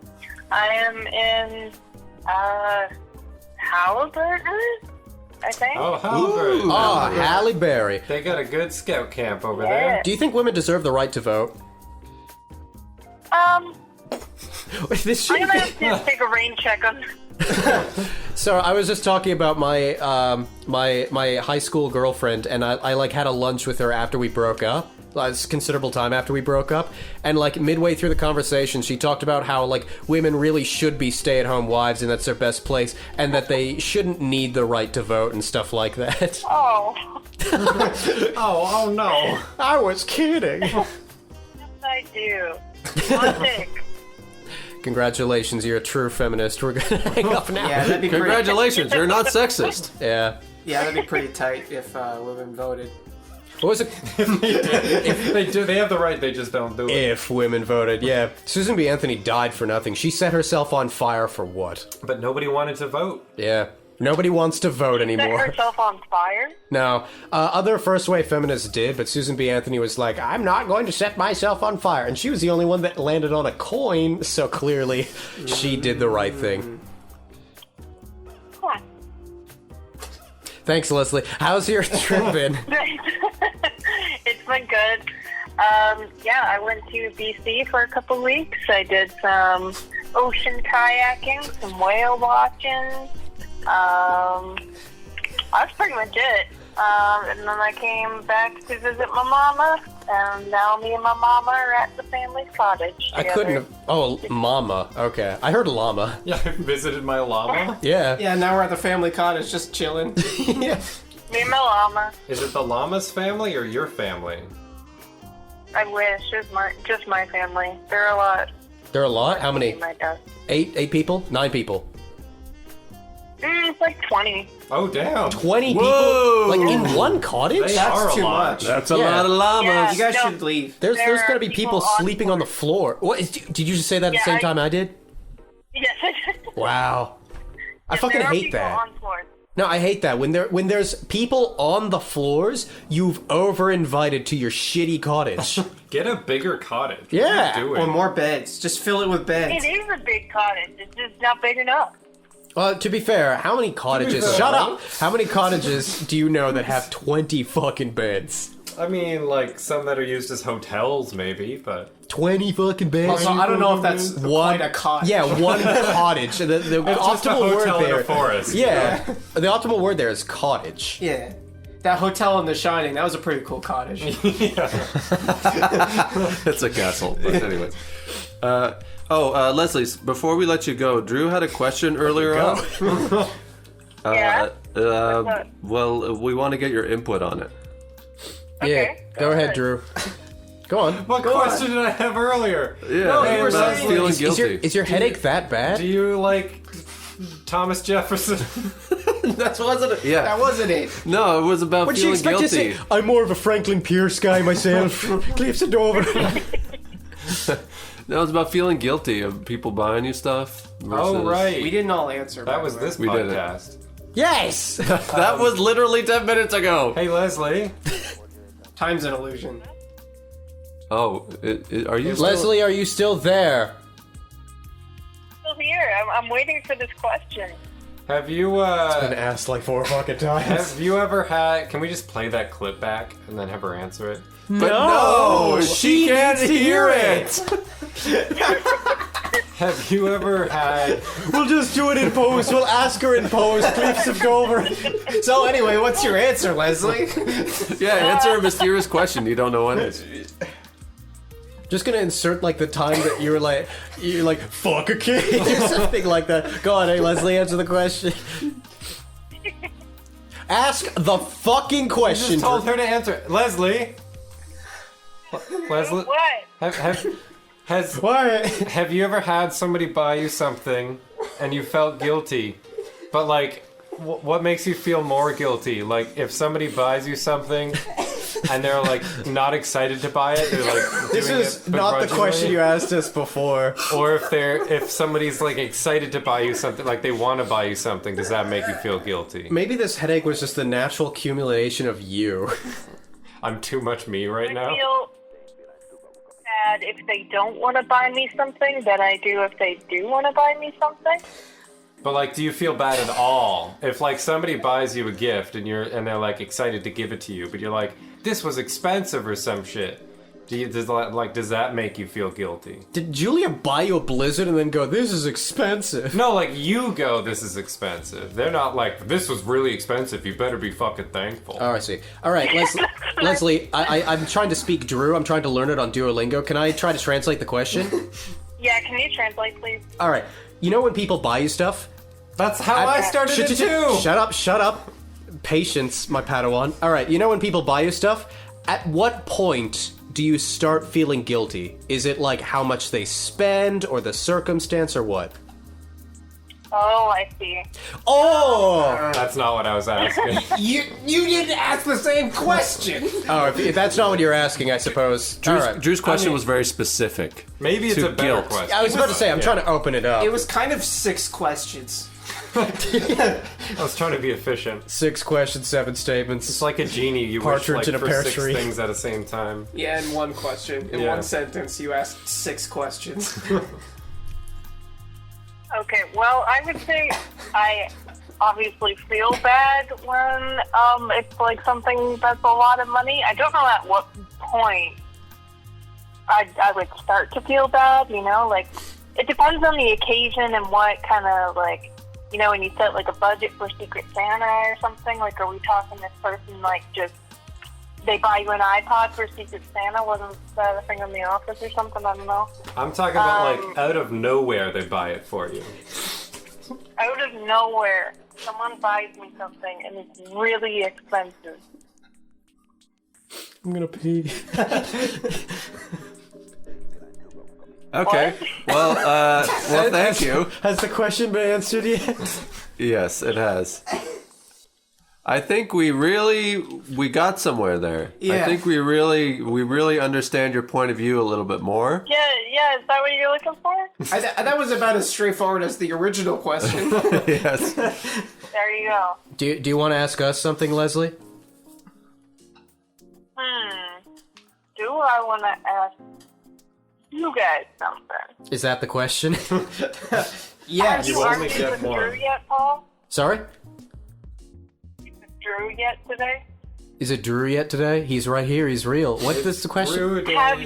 I am in Halliburton, I think. Oh, Halliburton. Oh, Halle Berry. They got a good scout camp over Yeah. there. Do you think women deserve the right to vote? This I'm should gonna have to take a rain check on. So I was just talking about my my high school girlfriend, and I had a lunch with her after we broke up, It's considerable time after we broke up, and like midway through the conversation, she talked about how like women really should be stay-at-home wives, and that's their best place, and that they shouldn't need the right to vote and stuff like that. Oh, Oh no. I was kidding. yes, I do. One thing. Congratulations, you're a true feminist. We're gonna hang up now. Yeah, that'd be pretty, Congratulations, you're not sexist. Yeah. yeah, that'd be pretty tight if women voted. What was it? They do. They have the right. They just don't do it. If women voted, yeah. Susan B. Anthony died for nothing. She set herself on fire for what? But nobody wanted to vote. Yeah. Nobody wants to vote Set anymore. herself on fire? No. Other first wave feminists did, but Susan B. Anthony was like, I'm not going to set myself on fire. And she was the only one that landed on a coin, so clearly she did the right thing. Huh. Thanks, Leslie. How's your trip been? It's been good. Yeah, I went to BC for a couple weeks. I did some ocean kayaking, some whale watching. That's pretty much it. And then I came back to visit my mama, and now me and my mama are at the family cottage I together. couldn't have... Oh, mama. Okay. I heard llama. Yeah, I visited my llama. Yeah. Yeah, now we're at the family cottage, just chilling. Yeah. Me and my llama. Is it the llama's family or your family? I wish. It's just my family. There are a lot. There are a lot? How many? My dad. 8 people? 9 people? It's like 20. Oh damn. 20 Whoa! people? Like in one cottage? They are That's a too lot. much. That's a Yeah. lot of llamas. Yeah. You guys No. should leave. There's There going to are be people people on sleeping on the floor. What? Did you just say that at the Yeah, same I- time I did? Yes. Wow. I fucking There are hate people that. on floors. No, I hate that. When there's people on the floors, you've over-invited to your shitty cottage. Get a bigger cottage. What Yeah. are you doing? Or more beds. Just fill it with beds. It is a big cottage. It's just not big enough. To be fair, how many cottages... fair. Shut up! How many cottages do you know that have 20 fucking beds? I mean, like some that are used as hotels, maybe, but 20 fucking beds? Also, I don't know if that's One- quite a cottage. Yeah, one cottage. The it's just a optimal hotel word in there... a forest. Yeah, the optimal word there is cottage. Yeah. That hotel in The Shining, that was a pretty cool cottage. It's a castle. But anyways. Leslie, before we let you go, Drew had a question earlier on. Yeah? up? Well, we want to get your input on it. Okay, Yeah, go ahead, Drew. Go on. What question did I have earlier? Yeah, No, you were about saying, feeling Is your, guilty. is your headache that bad? Do you like Thomas Jefferson? That wasn't it. Yeah. That wasn't it. No, it was about Would you feeling expect guilty. to say, I'm more of a Franklin Pierce guy myself. Cliffs it over. No, it was about feeling guilty of people buying you stuff. Oh, versus- right. We didn't all answer. by That the was way. this We did it. podcast. Yes! That was literally 10 minutes ago. Hey, Leslie. Time's an illusion. Oh, are you still... Leslie, are you still there? Still here. I'm waiting for this question. Have you, Been asked like 4 fucking times. have you ever had... Can we just play that clip back and then have her answer it? But no, she can't hear it. Have you ever had... We'll just do it in post. We'll ask her in post. Cliffs of Dover. So anyway, what's your answer, Leslie? Yeah, answer a mysterious question you don't know what it is. Just gonna insert like the time that you're like fuck a kid or something like that. Go on, hey Leslie, answer the question. Ask the fucking question. Just told her to answer it. Leslie. Leslie. What? Have you ever had somebody buy you something and you felt guilty? But like, what makes you feel more guilty? Like if somebody buys you something and they're like not excited to buy it, they're like This doing is it not the begrudgingly? question you asked us before. Or if somebody's like excited to buy you something, like they want to buy you something, does that make you feel guilty? Maybe this headache was just the natural accumulation of you. I'm too much me right I now. feel bad if they don't want to buy me something than I do if they do want to buy me something. But like, do you feel bad at all if like somebody buys you a gift and they're like excited to give it to you, but you're like, this was expensive or some shit? Does that make you feel guilty? Did Julia buy you a Blizzard and then go, this is expensive? No, like, you go, this is expensive. They're not like, this was really expensive, you better be fucking thankful. Oh, I see. All right, Leslie, I'm trying to speak Drew. I'm trying to learn it on Duolingo. Can I try to translate the question? Yeah, can you translate, please? All right. You know when people buy you stuff? That's how I started it too! Shut up. Patience, my Padawan. All right, you know when people buy you stuff? At what point do you start feeling guilty? Is it like how much they spend, or the circumstance, or what? Oh, I see. Oh! That's not what I was asking. You didn't ask the same question. Oh, if that's not what you're asking, I suppose. All right. Drew's question was very specific. Maybe it's To a better guilt. question. I was about to say, I'm trying to open it up. It was kind of 6 questions. I was trying to be efficient. 6 questions, 7 statements. It's like a genie. You Partridge wish in a for pear 6 tree. things at the same time. Yeah, in one question. In Yeah. one sentence, you asked 6 questions. Okay, well, I would say I obviously feel bad when it's like something that's a lot of money. I don't know at what point I would start to feel bad, you know? Like, it depends on the occasion and what kind of, like, you know, when you set, like, a budget for Secret Santa or something, like, are we talking this person, like, just, they buy you an iPod for Secret Santa? Wasn't that a thing in the office or something? I don't know. I'm talking about, like, out of nowhere they buy it for you. Out of nowhere, someone buys me something and it's really expensive. I'm gonna pee. Okay. Well, thank you. Has the question been answered yet? Yes, it has. I think we got somewhere there. Yeah. I think we really understand your point of view a little bit more. Yeah, is that what you're looking for? That was about as straightforward as the original question. Yes. There you go. Do you want to ask us something, Leslie? Do I want to ask you guys something? Is that the question? Yes. Have you only argued get with one. Drew yet, Paul? Sorry? Drew yet today? Is it Drew yet today? He's right here. He's real. What is the question? Rude. Have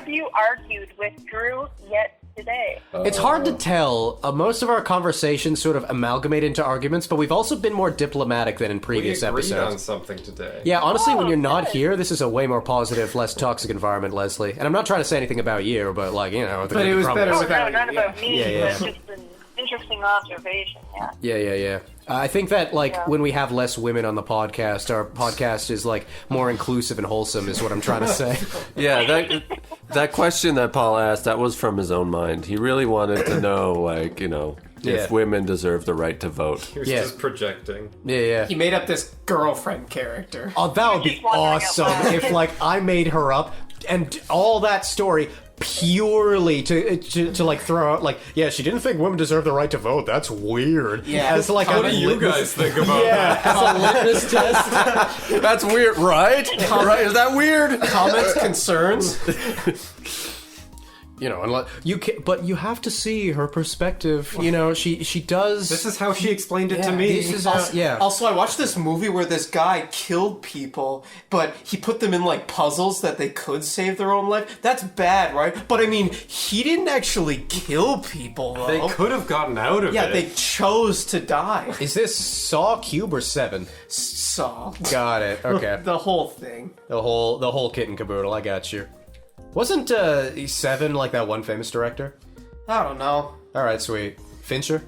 you argued with Drew yet today? It's hard to tell. Most of our conversations sort of amalgamate into arguments, but we've also been more diplomatic than in We previous agreed on episodes. something today. Yeah, honestly, when you're not good. here, this is a way more positive, less toxic environment, Leslie. And I'm not trying to say anything about you, but like, you know, But it was better Oh, with- no, not about me. Yeah. That's just an interesting observation, yeah. Yeah. I think that, like, when we have less women on the podcast, our podcast is, like, more inclusive and wholesome, is what I'm trying to say. Yeah, that question that Paul asked, that was from his own mind. He really wanted to know, like, you know, Yeah. if women deserve the right to vote. He was Yeah. just projecting. Yeah. He made up this girlfriend character. Oh, that would be Just wondering out awesome loud. if, like, I made her up and all that story purely to like throw out, like, yeah, she didn't think women deserve the right to vote. That's weird. Yeah. As like How a do you litmus- guys think about that? Yeah, as a litmus test. That's weird, right? Right? Is that weird? Comments, concerns. You know, unless you can, but you have to see her perspective. You know, she does. This is how she explained it to me. This is how, yeah. Also, I watched this movie where this guy killed people, but he put them in, like, puzzles that they could save their own life. That's bad, right? But, I mean, he didn't actually kill people, though. They could have gotten out of Yeah, it. they chose to die. Is this Saw Cube or 7? Saw. Got it. Okay. The whole thing. the whole kit and caboodle. I got you. Wasn't 7 like that one famous director? I don't know. All right, sweet. Fincher.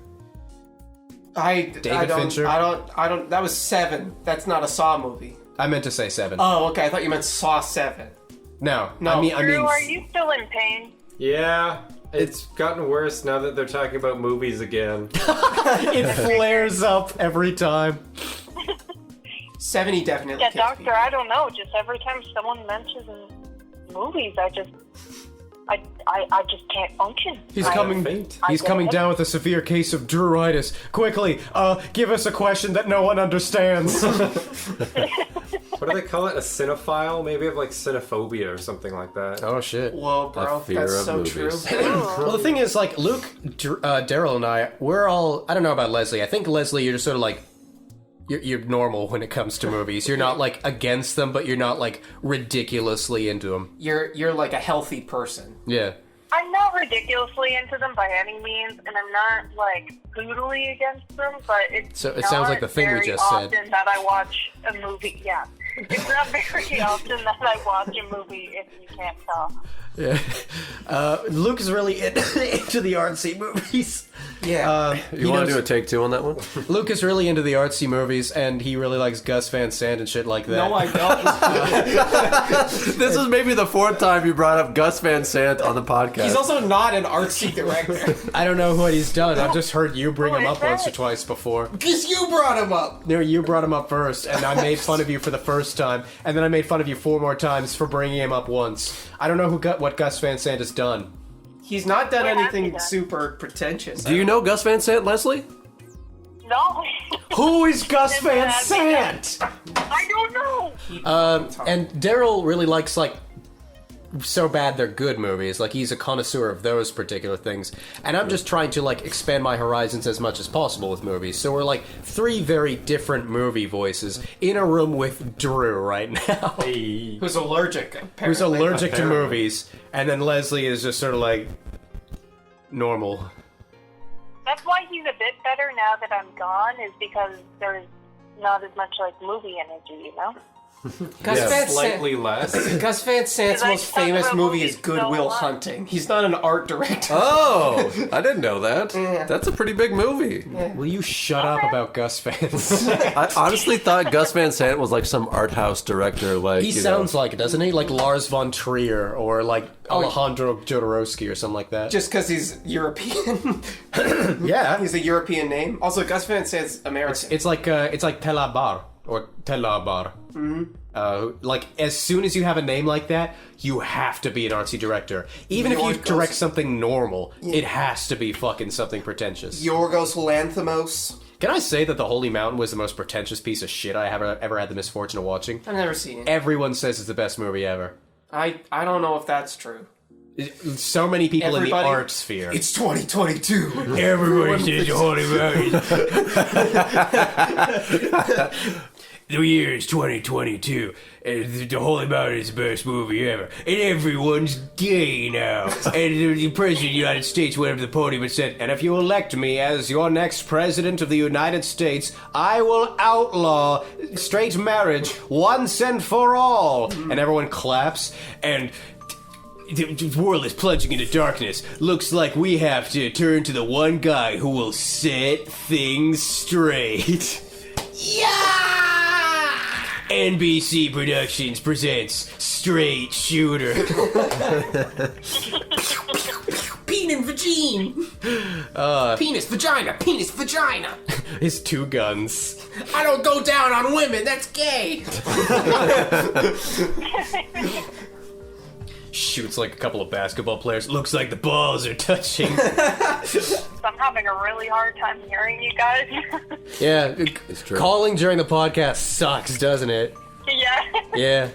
David Fincher? I don't. That was 7. That's not a Saw movie. I meant to say 7. Oh, okay. I thought you meant Saw 7. No. No. I Drew, mean. are you still in pain? Yeah, it's gotten worse now that they're talking about movies again. It flares up every time. 7, he definitely Yeah, killed doctor, people. I don't know. Just every time someone mentions movies, I just can't function. He's I- coming. faint. He's I coming get it. down with a severe case of Drewitis. Quickly, give us a question that no one understands. What do they call it? A cinephile? Maybe have like cinephobia or something like that. Oh shit. Whoa, bro. A fear That's of so movies. true. Well, the thing is, like, Luke, Daryl, and I, we're all. I don't know about Leslie. I think Leslie, you're just sort of like You're normal when it comes to movies. You're not like against them, but you're not like ridiculously into them. You're like a healthy person. Yeah. I'm not ridiculously into them by any means, and I'm not like brutally against them. But it's So it sounds like the thing we very just said. often that I watch a movie. Yeah, it's not very often that I watch a movie if you can't tell. Yeah. Luke is really into the artsy movies. Yeah. You want to do a take two on that one? Luke is really into the artsy movies, and he really likes Gus Van Sant and shit like that. No, I don't. This is maybe the fourth time you brought up Gus Van Sant on the podcast. He's also not an artsy director. I don't know what he's done. I've just heard you bring him What up is once or that? twice before. Because you brought him up. No, you brought him up first, and I made fun of you for the first time, and then I made fun of you 4 more times for bringing him up once. I don't know what Gus Van Sant has done. He's not done What has he anything done? super pretentious. Do you know Gus Van Sant, Leslie? No, Who is Gus Never Van has he done. Sant? I don't know. And Daryl really likes, like, so bad they're good movies. Like, he's a connoisseur of those particular things. And I'm just trying to, like, expand my horizons as much as possible with movies. So we're, like, 3 very different movie voices in a room with Drew right now. Who's allergic, apparently. Who's allergic to Apparently. movies. And then Leslie is just sort of, like, normal. That's why he's a bit better now that I'm gone, is because there's not as much like movie energy, you know? Gus Yeah. Van Sant. Slightly less. Gus Van Sant's Because I most talk famous about movie movies is Good Will so much. Hunting. He's not an art director. Oh, I didn't know that. That's a pretty big movie. Will you shut up about Gus Van Sant? I honestly thought Gus Van Sant was like some art house director. Like He you sounds know. like it, doesn't he? Like Lars von Trier or like Alejandro Jodorowsky or something like that. Just because he's European. yeah, He's a European name. Also, Gus Van Sant's American. it's like Telabar or Telabar. Mm-hmm. Like as soon as you have a name like that, you have to be an artsy director. Even if you Yorgos. direct something normal, it has to be fucking something pretentious. Yorgos Lanthimos. Can I say that The Holy Mountain was the most pretentious piece of shit I have ever had the misfortune of watching? I've never seen it. Everyone says it's the best movie ever. I don't know if that's true. So many people in the Everybody- art sphere. It's 2022. Everybody says The Holy Mountain. The year is 2022, and The Holy Mountain is the best movie ever. And everyone's gay now. And the President of the United States went up to the podium and said, and if you elect me as your next President of the United States, I will outlaw straight marriage once and for all. And everyone claps, and the world is plunging into darkness. Looks like we have to turn to the one guy who will set things straight. Yeah! NBC Productions presents Straight Shooter. Penis vagine. Penis vagina. Penis vagina. His 2 guns. I don't go down on women. That's gay. Shoots like a couple of basketball players. Looks like the balls are touching. I'm having a really hard time hearing you guys. Yeah, true. calling during the podcast sucks, doesn't it? Yeah. Yeah.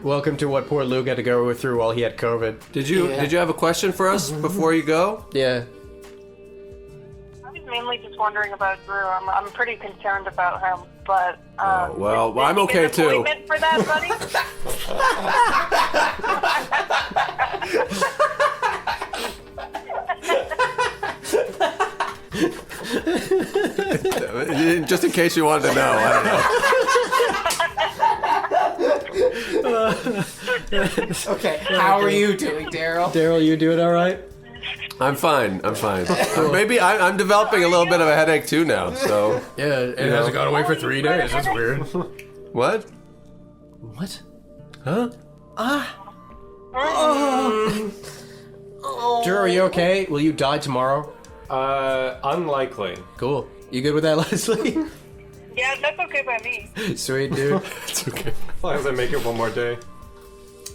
Welcome to what poor Luke had to go through while he had COVID. Did you have a question for us before you go? Yeah. I was mainly just wondering about Drew. I'm pretty concerned about him, but well, did I'm you get okay an too. appointment for that, buddy? Just in case you wanted to know. I don't know. Okay, how are you doing, Daryl? Daryl, you doing all right? I'm fine. Maybe I'm developing a little bit of a headache too now. So Yeah, it hasn't gone away for 3 days. That's weird. what? What? Huh? Drew, are you okay? Will you die tomorrow? Unlikely. Cool. You good with that, Leslie? Yeah, that's okay by me. Sweet, dude. It's okay. As long as I make it one more day.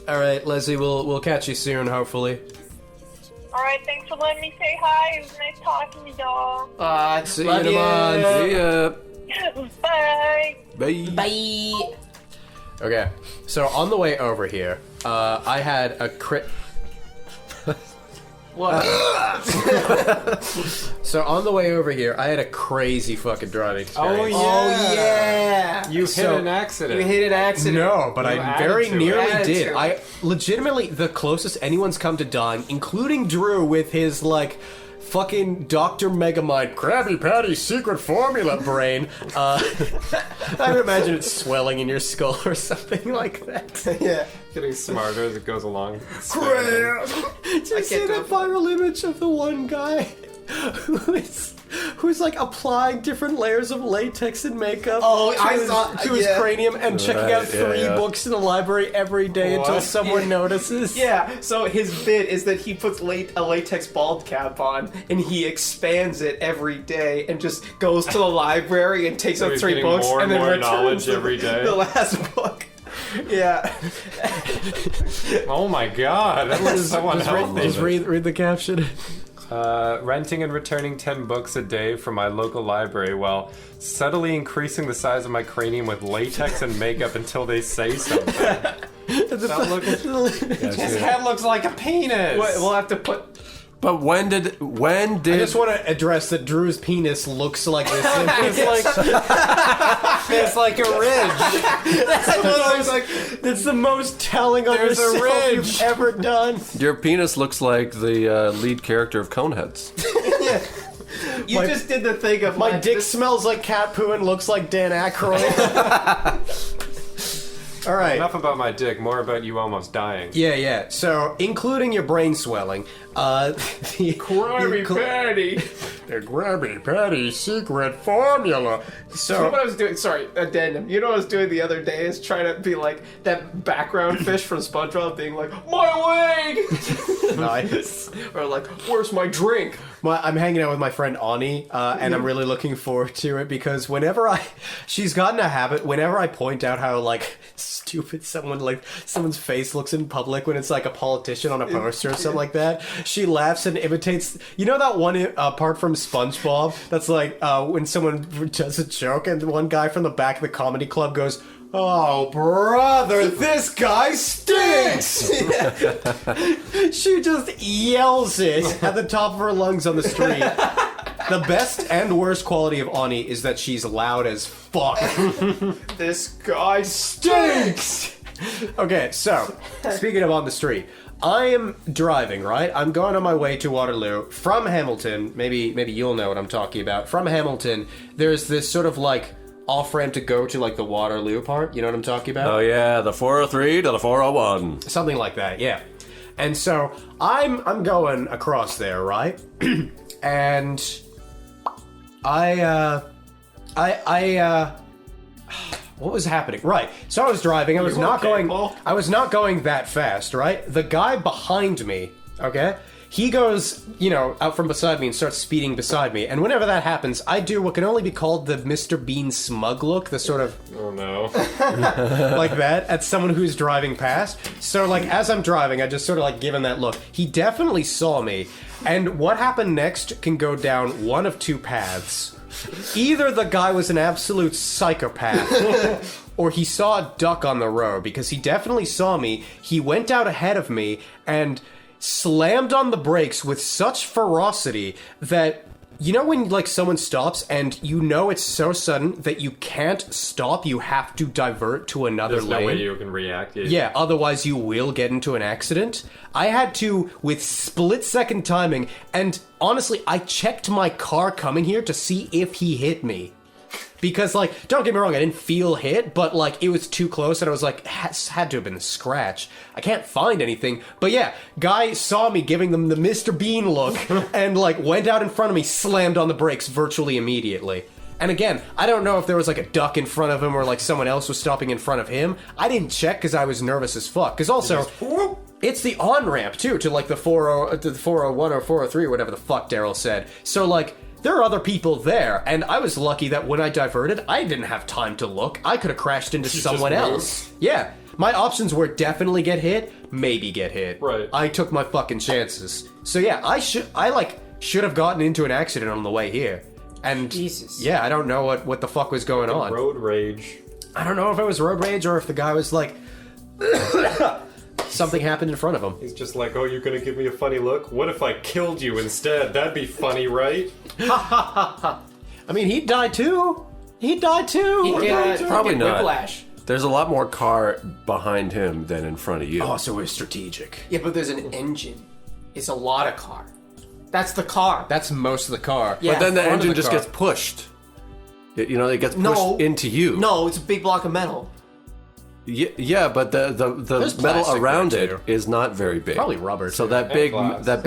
All right, Leslie, we'll catch you soon, hopefully. All right, thanks for letting me say hi. It was nice talking to y'all. See you Love in a month. See ya. Bye. Bye. Bye. Okay, so on the way over here, I had a crit. What? So on the way over here, I had a crazy fucking driving experience. Oh yeah! You hit an accident. You hit an accident. No, but You I added very to it. nearly Added did. to it. I legitimately, the closest anyone's come to dying, including Drew with his, like, fucking Dr. Megamind Krabby Patty's secret formula brain. I would imagine it's swelling in your skull or something like that. Yeah. Getting smarter as it goes along. Did you see that viral image of the one guy who's like applying different layers of latex and makeup to his cranium and checking out three books in the library every day until someone notices? Yeah, so his bit is that he puts a latex bald cap on and he expands it every day and just goes to the library and takes out he's 3 getting books more and and then more returns knowledge every day. the last book. Yeah. Oh my god, that looks so unhealthy. Just read the caption. Renting and returning 10 books a day from my local library while subtly increasing the size of my cranium with latex and makeup until they say something. His head looks like a penis. We'll have to put... But when did I just want to address that Drew's penis looks like this. It's like a ridge. That's the most telling on There's a yourself ridge. you've ever done. your penis looks like the lead character of Coneheads? You just did the thing of My like, dick this- smells like cat poo and looks like Dan Aykroyd. All right. Enough about my dick, more about you almost dying. Yeah. So, including your brain swelling, the Krabby Patty. The Krabby Patty secret formula. You know So, what I was doing? Sorry, addendum. You know what I was doing the other day is trying to be like that background fish from SpongeBob being like, my leg! nice. Or like, where's my drink? I'm hanging out with my friend Ani, and I'm really looking forward to it because she's gotten a habit. Whenever I point out how like stupid someone's face looks in public when it's like a politician on a poster or something like that, she laughs and imitates. You know that one part from SpongeBob that's like when someone does a joke and one guy from the back of the comedy club goes, "Oh, brother, this guy stinks!" She just yells it at the top of her lungs on the street. The best and worst quality of Ani is that she's loud as fuck. This guy stinks! Okay, so, speaking of on the street, I am driving, right? I'm going on my way to Waterloo from Hamilton. Maybe you'll know what I'm talking about. From Hamilton, there's this sort of like off-ramp to go to like the Waterloo part. You know what I'm talking about? Oh yeah, the 403 to the 401. Something like that, yeah. And so I'm going across there, right? And what was happening? Right. So I was driving. I was not going that fast, right? The guy behind me, okay? He goes, out from beside me and starts speeding beside me. And whenever that happens, I do what can only be called the Mr. Bean smug look, the sort of Oh no. like that at someone who's driving past. So like as I'm driving, I just sort of like give him that look. He definitely saw me. And what happened next can go down one of two paths. Either the guy was an absolute psychopath, or he saw a duck on the road, because he definitely saw me. He went out ahead of me and slammed on the brakes with such ferocity that, you know when like someone stops and you know it's so sudden that you can't stop, you have to divert to another There's lane? no way you can react. Yeah, otherwise you will get into an accident. I had to, with split-second timing, and honestly, I checked my car coming here to see if he hit me. Because, like, don't get me wrong, I didn't feel hit, but, like, it was too close, and I was like, had to have been a scratch. I can't find anything. But yeah, guy saw me giving them the Mr. Bean look, and, like, went out in front of me, slammed on the brakes virtually immediately. And again, I don't know if there was, like, a duck in front of him or, like, someone else was stopping in front of him. I didn't check because I was nervous as fuck. Because also, it's the on-ramp, too, to, like, the 401 or 403 or whatever the fuck Daryl said. So, like, there are other people there, and I was lucky that when I diverted, I didn't have time to look. I could have crashed into someone else. Yeah. My options were definitely get hit, maybe get hit. Right. I took my fucking chances. So yeah, I should have gotten into an accident on the way here. And Jesus. yeah, I don't know what the fuck was going on. Road rage. I don't know if it was road rage or if the guy was like something happened in front of him. He's just like, oh, you're gonna give me a funny look? What if I killed you instead? That'd be funny, right? I mean, he'd die too. He'd die too. Probably not. Whiplash. There's a lot more car behind him than in front of you. Oh, so we're strategic. Yeah, but there's an engine. It's a lot of car. That's the car. That's most of the car. Yeah. But then the front of engine the just car. gets pushed. It gets pushed No. into you. No, it's a big block of metal. Yeah, but the There's metal plastic around there, it too. is not very big. Probably rubber, So too. that big glass. metal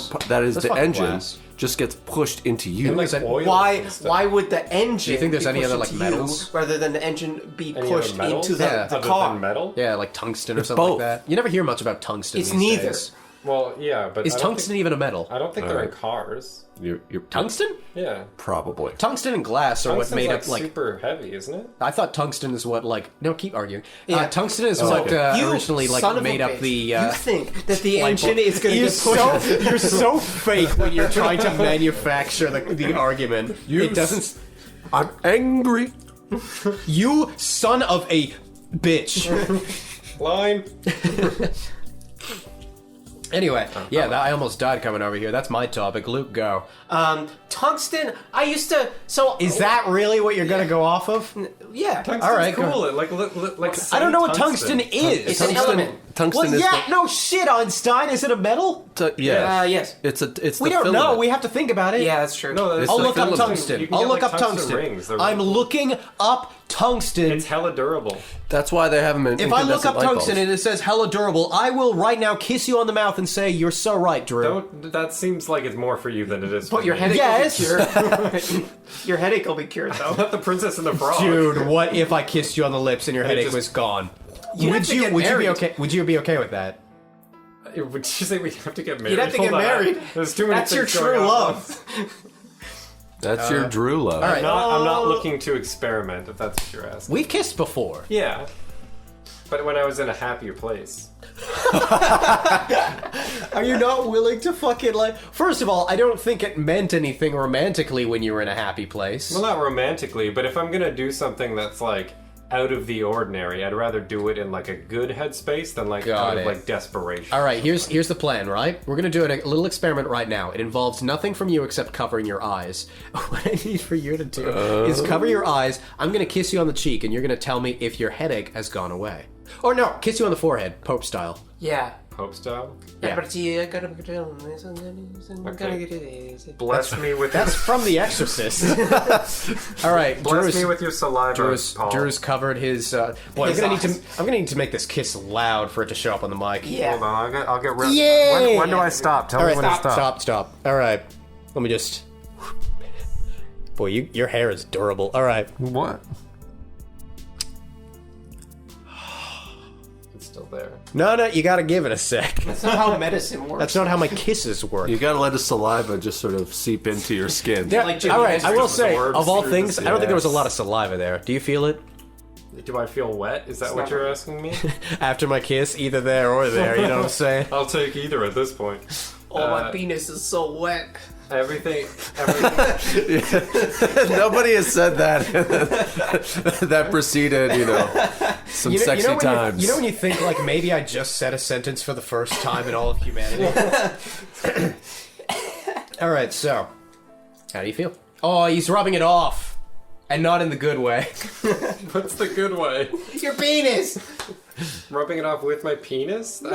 Glass. that is That's the fucking engine glass. just gets pushed into you. Like oil Why? and stuff. Why would the engine? Do you think there's be any pushed other, like, into metals? you rather than the engine be Any pushed other metals into the, Yeah. the other car? than metal? Yeah, like tungsten or something both. like that. You never hear much about tungsten. It's these neither. days. Well, yeah, but Is I don't tungsten think, even a metal? I don't think they're in Alright. cars. You're Tungsten? Yeah. probably. Tungsten and glass are what Tungsten's made like up like. super heavy, isn't it? I thought tungsten is what like. No, keep arguing. Yeah. Tungsten is Oh, what okay. You originally like son of a made up bitch. the. You think that the light engine bulb. is going to You're get pushed? so you're so fake when you're trying to manufacture the argument. It doesn't. I'm angry. You son of a bitch. Line. Anyway, yeah, I almost died coming over here. That's my topic. Luke, go. Tungsten. I used to. So Is that really what you're gonna go off of? yeah? Tungsten's All right, go cool. Like I don't know what tungsten is. It's an element. Tungsten Well, is yeah, no shit, Einstein. Is it a metal? yeah. Yes. It's We the don't know. filament. We have to think about it. Yeah, that's true. No, that's I'll I'll the look up filament. tungsten. You can I'll get, look like, up tungsten. rings. They're I'm really- looking up tungsten. It's hella durable. That's why they have them in If I look incandescent up light tungsten bulbs. and it says hella durable, I will right now kiss you on the mouth and say you're so right, Drew. That seems like it's more for you than it is for But your me. headache Yes. will be cured. Your headache will be cured, though. Not the Princess and the Frog. Dude, what if I kissed you on the lips and your headache just- was gone? You'd have to get would you be married. okay? Would you be okay with that? Would you say we have to get married? You'd have to Hold get on. married. There's too many That's your things going true on. love. That's your Drew love. all right. I'm not looking to experiment, if that's what you're asking. We've kissed before. Yeah. But when I was in a happier place. Are you not willing to fucking like? First of all, I don't think it meant anything romantically when you were in a happy place. Well, not romantically, but if I'm gonna do something that's like out of the ordinary, I'd rather do it in like a good headspace than like Got out it. of like desperation. All right, here's the plan, right? We're gonna do a little experiment right now. It involves nothing from you except covering your eyes. What I need for you to do is cover your eyes. I'm gonna kiss you on the cheek, and you're gonna tell me if your headache has gone away. Or no, kiss you on the forehead, Pope style. Yeah. Pope style. Yeah. Bless me with That's from The Exorcist. All right, bless me with your saliva, Paul. Drew's covered his. Boy, His I'm eyes. gonna need to make this kiss loud for it to show up on the mic. Yeah. Hold on, I'll get rid. Yay! When do I stop? Tell All me right, when to stop. stop. All right, let me just. Boy, your hair is durable. All right. What? It's still there. No, you gotta give it a sec. That's not how medicine works. That's not how my kisses work. You gotta let the saliva just sort of seep into your skin. Yeah, like Jimmy all right, I will Hendrix say, absorbs of all through things, the I don't think there was a CS. lot of saliva there. Do you feel it? Do I feel wet? Is that what not you're right. asking me? After my kiss, either there or there, you know what I'm saying? I'll take either at this point. Oh, my penis is so wet. Everything. Nobody has said that. That preceded, some sexy when times. You know when you think, like, maybe I just said a sentence for the first time in all of humanity? All right, so, how do you feel? Oh, he's rubbing it off. And not in the good way. What's the good way? Your penis! Rubbing it off with my penis? No!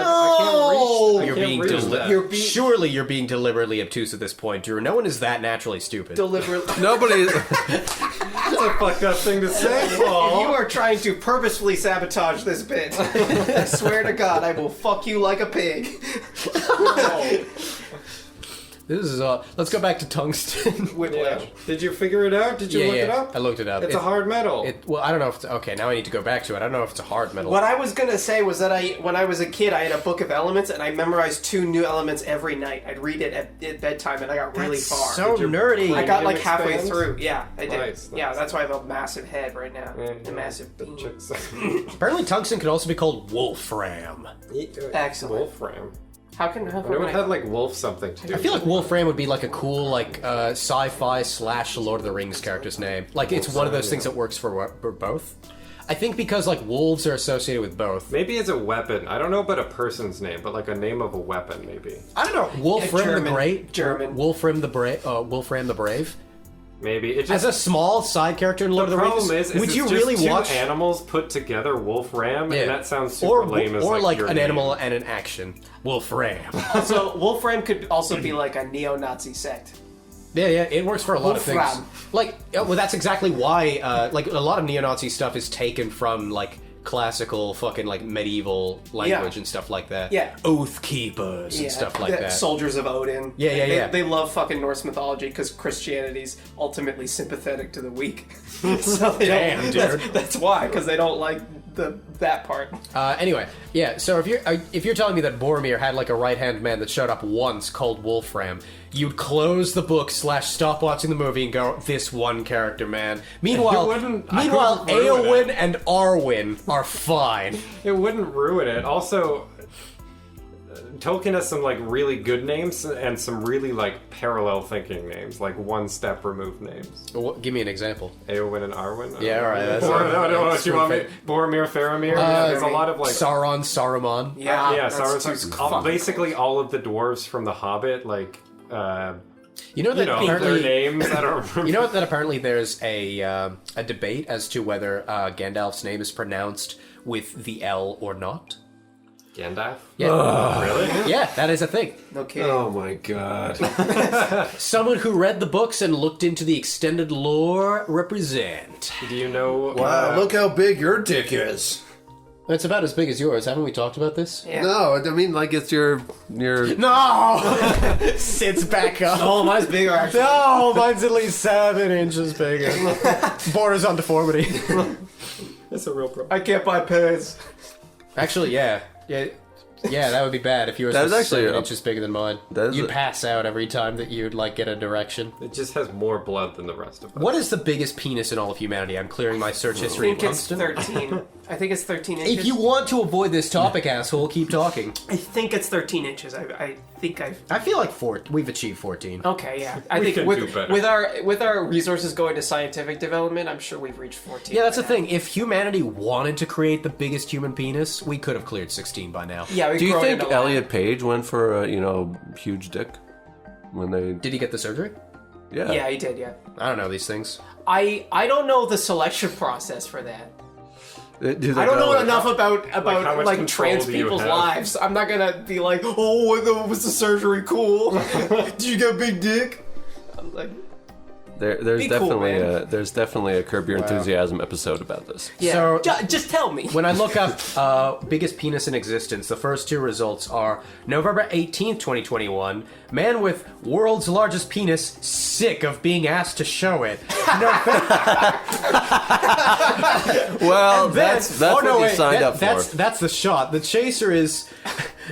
I You're can't being reach that. surely you're being deliberately obtuse at this point, Drew. No one is that naturally stupid. Deliberately. Nobody. That's a fucked up thing to say, You Paul. are trying to purposefully sabotage this bit. I swear to God, I will fuck you like a pig. This is let's go back to tungsten. Whiplash. Yeah. Did you figure it out? Did you look it up? I looked it up. It's a hard metal. Well, I don't know if it's okay. Now I need to go back to it. I don't know if it's a hard metal. What I was gonna say was that when I was a kid, I had a book of elements, and I memorized 2 new elements every night. I'd read it at bedtime, and I got really That's far. so nerdy. I got like It halfway expands? through. Yeah, I did. Nice, Yeah, nice. that's why I have a massive head right now. A massive The bean. chicks. Apparently, tungsten could also be called wolfram. Excellent. Wolfram. How can I know it had like wolf something to do. I feel like wolfram would be like a cool sci-fi / Lord of the Rings character's name. Like it's one of those things that works for both. I think because like wolves are associated with both. Maybe it's a weapon. I don't know about a person's name, but like a name of a weapon, maybe. I don't know. Wolfram German, the Great, German. Wolfram the Brave. Maybe it As just. a small side character in Lord The of the Rings, problem is would it's you just really two watch animals put together, Wolfram, Yeah. and that sounds super lame. As or like your an name. animal and an action? Wolfram. Also, Wolfram could also be like a neo-Nazi sect. Yeah, it works for a lot of things. Wolfram. Like, well, that's exactly why, like, a lot of neo-Nazi stuff is taken from, like, classical fucking, like, medieval language and stuff like that. Yeah. Oath keepers and stuff like that. Soldiers of Odin. Yeah. They love fucking Norse mythology because Christianity's ultimately sympathetic to the weak. So they Damn, don't, dude. That's why, because they don't like that part. Anyway, yeah, so if you're telling me that Boromir had, like, a right-hand man that showed up once called Wolfram, you'd close the book / stop watching the movie and go, this one character, man. Meanwhile, I wouldn't ruin Eowyn it. and Arwen are fine. It wouldn't ruin it. Also, Tolkien has some like really good names and some really like parallel thinking names, like one step removed names. Give me an example. Eowyn and Arwen. Yeah, all right. That's I don't know what you want me. Boromir, Faramir. There's a lot of like. Sauron, Saruman. Yeah, that's Sauron's basically all of the dwarves from The Hobbit, like. You know that Their apparently names. I don't remember. You know that apparently there's a debate as to whether Gandalf's name is pronounced with the L or not. Gandalf? Yeah. Really? Yeah, that is a thing. No kidding. Oh my god. Someone who read the books and looked into the extended lore represent. Do you know? Wow, look how big your dick is. It's about as big as yours. Haven't we talked about this? Yeah. No, I mean like it's your. No! Sits back up. Oh, mine's bigger, actually. No, mine's at least 7 inches bigger. Borders on deformity. It's a real problem. I can't buy pants. Actually, yeah. Yeah, that would be bad if yours That was is actually 7 a- inches bigger than mine. that is You'd a- pass out every time that you'd, like, get a direction. It just has more blood than the rest of us. What is the biggest penis in all of humanity? I'm clearing my search history. I think it's Tungsten. 13. I think it's 13 inches. If you want to avoid this topic, asshole, keep talking. I think it's 13 inches. I think I've... I feel like we've achieved 14. Okay, yeah. I We think can do better. with our resources going to scientific development, I'm sure we've reached 14. Yeah, that's by the now. thing. If humanity wanted to create the biggest human penis, we could have cleared 16 by now. Yeah, we Do you grown think into that. Elliot Page went for a huge dick when they? Did he get the surgery? Yeah. Yeah, he did. Yeah. I don't know these things. I don't know the selection process for that. Do they I don't go, know like, enough about how much like control trans do you people's have? lives. I'm not gonna be like, oh, was the surgery cool? Did you get a big dick? I'm like, There's Be cool, man. there's definitely a Curb Your Enthusiasm episode about this. yeah. So- Just tell me. When I look up biggest penis in existence, the first two results are November 18th, 2021, man with world's largest penis, sick of being asked to show it. Well, that's what he signed up for. That's the shot. The chaser is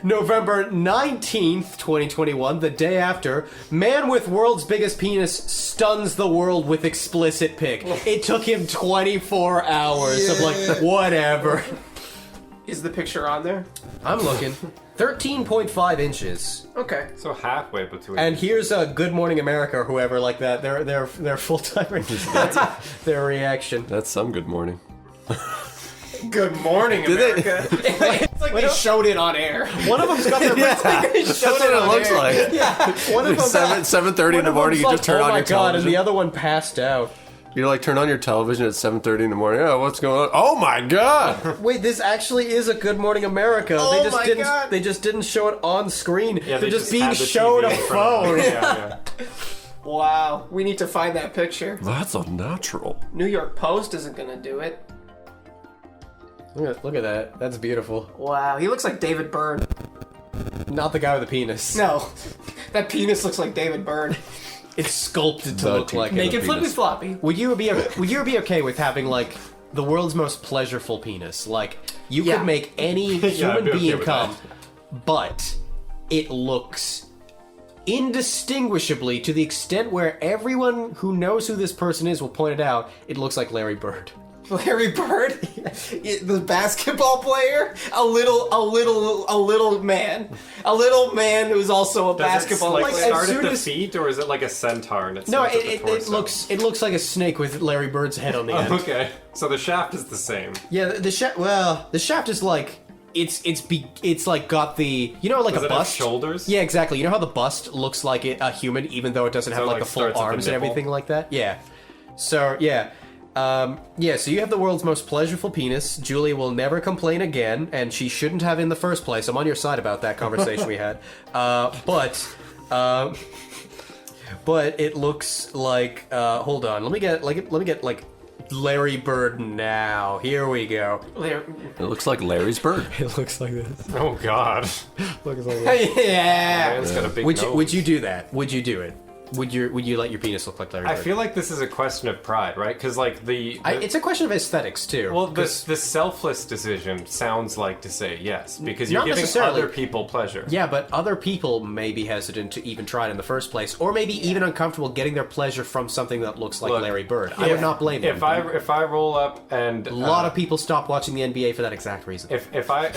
November 19th, 2021, the day after, man with world's biggest penis stuns the world with explicit pic. It took him 24 hours of like, whatever. Is the picture on there? I'm looking. 13.5 inches. Okay. So halfway between. And here's a Good Morning America or whoever like that. Their full-time their reaction. That's some good morning. Good morning, Did they- America. It's like they showed it on air. One of them's got their That's what it looks like. one of them 7:30 in the morning, you just turn on oh my your god, and television. the other one passed out. You like turn on your television at 7:30 in the morning. Oh, what's going on? Oh my god! Wait, this actually is a Good Morning America. Oh they just my didn't. God. They just didn't show it on screen. Yeah, They're they just being had the showed TV a in front of phone. them. Yeah. Wow. We need to find that picture. That's unnatural. New York Post isn't gonna do it. Look at that. That's beautiful. Wow. He looks like David Byrne. Not the guy with the penis. No. That penis looks like David Byrne. It's sculpted to The look like Make it. it flippy floppy. Would you be okay with having like the world's most pleasureful penis? Like you Yeah. could make any I'd human be okay being with come, but it looks indistinguishably to the extent where everyone who knows who this person is will point it out. It looks like Larry Bird. Larry Bird, the basketball player, a little man who's also a basketball Does it, player. start as at soon the as- feet, or is it like a centaur? And No, starts at the it torso? looks like a snake with Larry Bird's head on the end. Okay, so the shaft is the same. Yeah, the shaft. Well, the shaft is like it's like got the like Does a it have bust. shoulders? Yeah, exactly. You know how the bust looks like a human, even though it doesn't have it, like like, the full starts at the arms and nipple? everything like that. Yeah. So yeah. So you have the world's most pleasurable penis. Julia will never complain again, and she shouldn't have in the first place. I'm on your side about that conversation we had. But it looks like. Hold on. Let me get Larry Bird now. Here we go. It looks like Larry's bird. It looks like this. Oh God. Looks like this. Yeah. Man's got a big Would nose. you do that? Would you do it? Would you let your penis look like Larry Bird? I feel like this is a question of pride, right? Because like it's a question of aesthetics too. well, the selfless decision sounds like to say yes because you're Not giving necessarily. other people pleasure. Yeah, but other people may be hesitant to even try it in the first place, or maybe even uncomfortable getting their pleasure from something that looks like Look, Larry Bird. I would not blame them. If I roll up and A lot of people stop watching the NBA for that exact reason. if I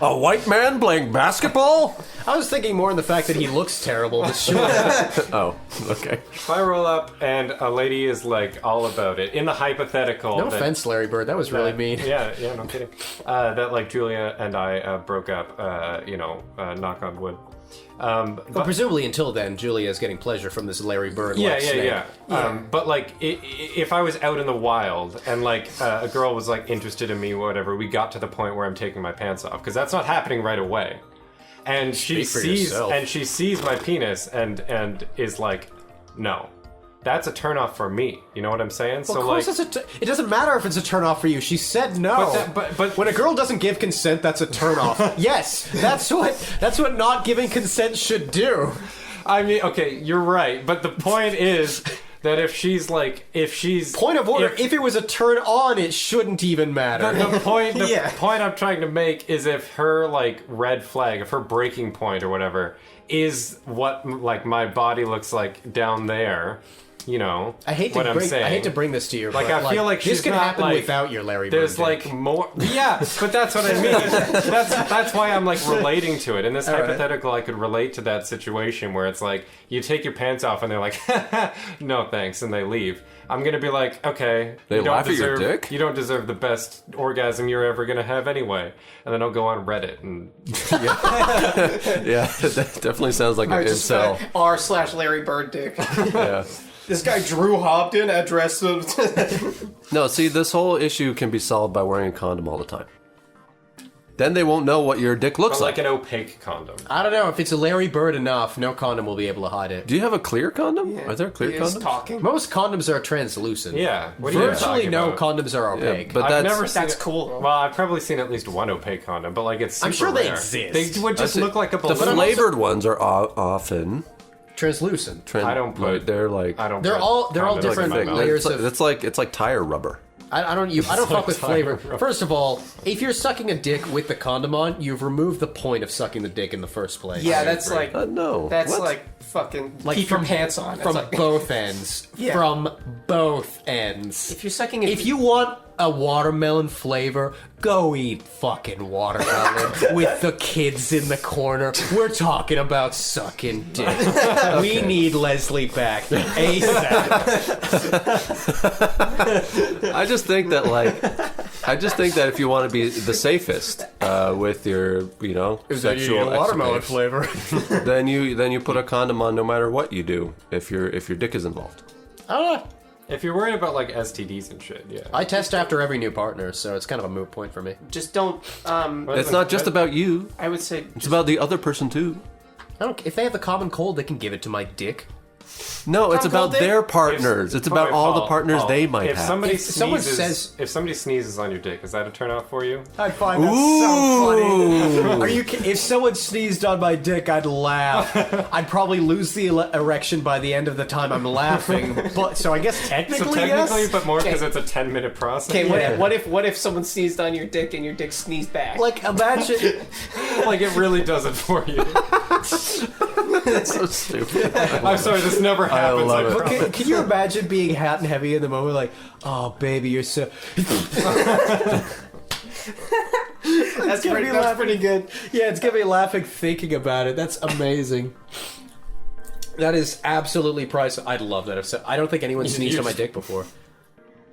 A white man playing basketball? I was thinking more in the fact that he looks terrible, but sure. Oh, okay. if I roll up and a lady is like all about it in the hypothetical. No that- offense, Larry Bird. That was really that- mean. Yeah, no kidding. That like Julia and I broke up. Knock on wood. But presumably until then, Julia is getting pleasure from this Larry Bird. Yeah. But like, if I was out in the wild and like a girl was like interested in me, or whatever, we got to the point where I'm taking my pants off because that's not happening right away. And she Speak for yourself. sees my penis and is like, no, that's a turnoff for me. You know what I'm saying? Well, of course, it doesn't matter if it's a turnoff for you. She said no. But when a girl doesn't give consent, that's a turnoff. Yes, that's what not giving consent should do. I mean, okay, you're right. But the point is that if she's Point of order. If it was a turn on, it shouldn't even matter. The point Yeah. I'm trying to make is if her like red flag, if her breaking point or whatever is what like my body looks like down there, you know. I hate to bring this to you. Like, but, I feel like this she's can not, happen like- without your Larry Bird. There's like dick. more, yeah, but that's what I mean. That's why I'm like relating to it. In this hypothetical, I could relate to that situation where it's like you take your pants off and they're like, no thanks, and they leave. I'm gonna be like, okay, They you don't laugh at your deserve, dick? you don't deserve the best orgasm you're ever gonna have anyway. And then I'll go on Reddit and Yeah, that definitely sounds like an incel. r/Larry Bird dick. Yeah. This guy Drew Hobden addressed him. No, see, this whole issue can be solved by wearing a condom all the time. Then they won't know what your dick looks like like. an opaque condom. I don't know if it's a Larry Bird enough. No condom will be able to hide it. Do you have a clear condom? Are there clear He's condoms? talking. Most condoms are translucent. Yeah, what are you Virtually talking no about? condoms are opaque. Yeah, but I've that's never seen That's it- cool, though. Well, I've probably seen at least one opaque condom, but like it's super I'm sure they rare. exist. They would just I see- look like a the balloon. flavored ones are often. Translucent. I don't put- They're like. I don't. They're put all condoms different in my mouth. layers It's like it's like tire rubber. I don't fuck with flavor. First of all, if you're sucking a dick with the condom on, you've removed the point of sucking the dick in the first place. Yeah, that's agree. like No. that's What? like fucking Like keep your pants on. That's from like, both ends. Yeah. From both ends. if you're sucking, If you want a watermelon flavor, go eat fucking watermelon with the kids in the corner. We're talking about sucking dick. We need Leslie back ASAP. I just think that if you want to be the safest with your sexual escapades, flavor. then you put a condom on no matter what you do if your dick is involved. I don't know. If you're worried about like STDs and shit, yeah. I test after every new partner, so it's kind of a moot point for me. just don't. It's not just about you. I would say It's about the other person too. I don't. If they have the common cold, they can give it to my dick. No, it's about cold their partners. It's about all the partners they might if have. Somebody If someone sneezes, says- if somebody sneezes on your dick, is that a turn off for you? I'd find that so funny. Are you? If someone sneezed on my dick, I'd laugh. I'd probably lose the erection by the end of the time I'm laughing. But so I guess technically, So technically, yes. but more because it's a 10-minute process. okay. Yeah. What if someone sneezed on your dick and your dick sneezed back? Like imagine. Like it really does it for you. That's so stupid. I'm sorry, this never happens. love it. But can you imagine being hot and heavy in the moment, like, oh baby, you're so. That's pretty good. Yeah, it's gonna be laughing thinking about it. That's amazing. That is absolutely priceless. I'd love that. I don't think anyone sneezed on my dick before.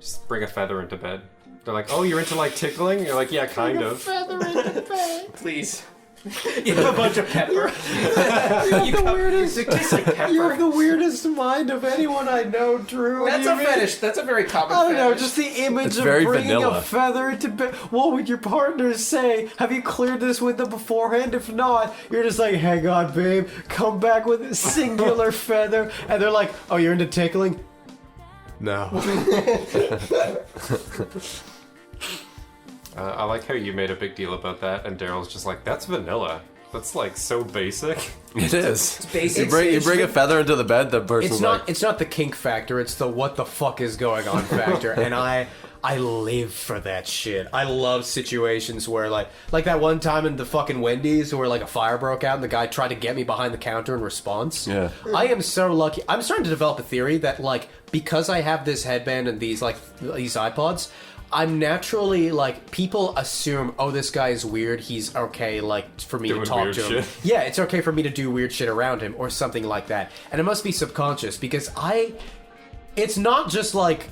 Just bring a feather into bed. They're like, oh, you're into like tickling? You're like, yeah, kind of. Please. You have a bunch of pepper. You're the weirdest. It tastes like pepper. You have the weirdest mind of anyone I know, Drew. That's a fetish. That's a very common I don't know, fetish. just the image It's of very bringing vanilla. a feather into bed. What would your partners say? Have you cleared this with them beforehand? If not, you're just like, hang on, babe, come back with a singular feather. And they're like, oh, you're into tickling? No. I like how you made a big deal about that, and Daryl's just like, that's vanilla. That's like so basic. It is. It's basic. You bring a feather into the bed, the person's It's not. like, It's not the kink factor. It's the what the fuck is going on factor. And I live for that shit. I love situations where like that one time in the fucking Wendy's where like a fire broke out and the guy tried to get me behind the counter in response. Yeah. I am so lucky. I'm starting to develop a theory that like because I have this headband and these iPods. I'm naturally, like, people assume, oh, this guy is weird, he's okay, like, for me Doing to talk weird to him. shit. Yeah, it's okay for me to do weird shit around him, or something like that. And it must be subconscious, because it's not just, like,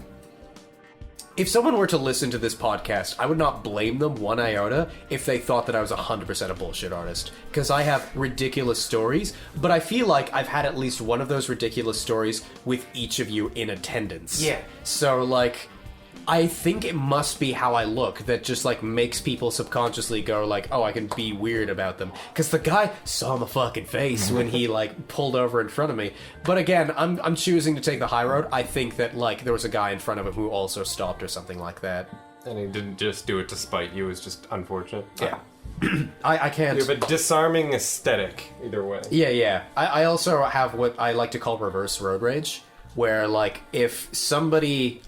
if someone were to listen to this podcast, I would not blame them one iota if they thought that I was 100% a bullshit artist. Because I have ridiculous stories, but I feel like I've had at least one of those ridiculous stories with each of you in attendance. Yeah. So, like, I think it must be how I look that just, like, makes people subconsciously go, like, oh, I can be weird about them. Because the guy saw my fucking face when he, like, pulled over in front of me. But again, I'm choosing to take the high road. I think that, like, there was a guy in front of him who also stopped or something like that. And he didn't just do it to spite you, it was just unfortunate. Yeah. I can't... You have a disarming aesthetic, either way. Yeah. I also have what I like to call reverse road rage, where, like, if somebody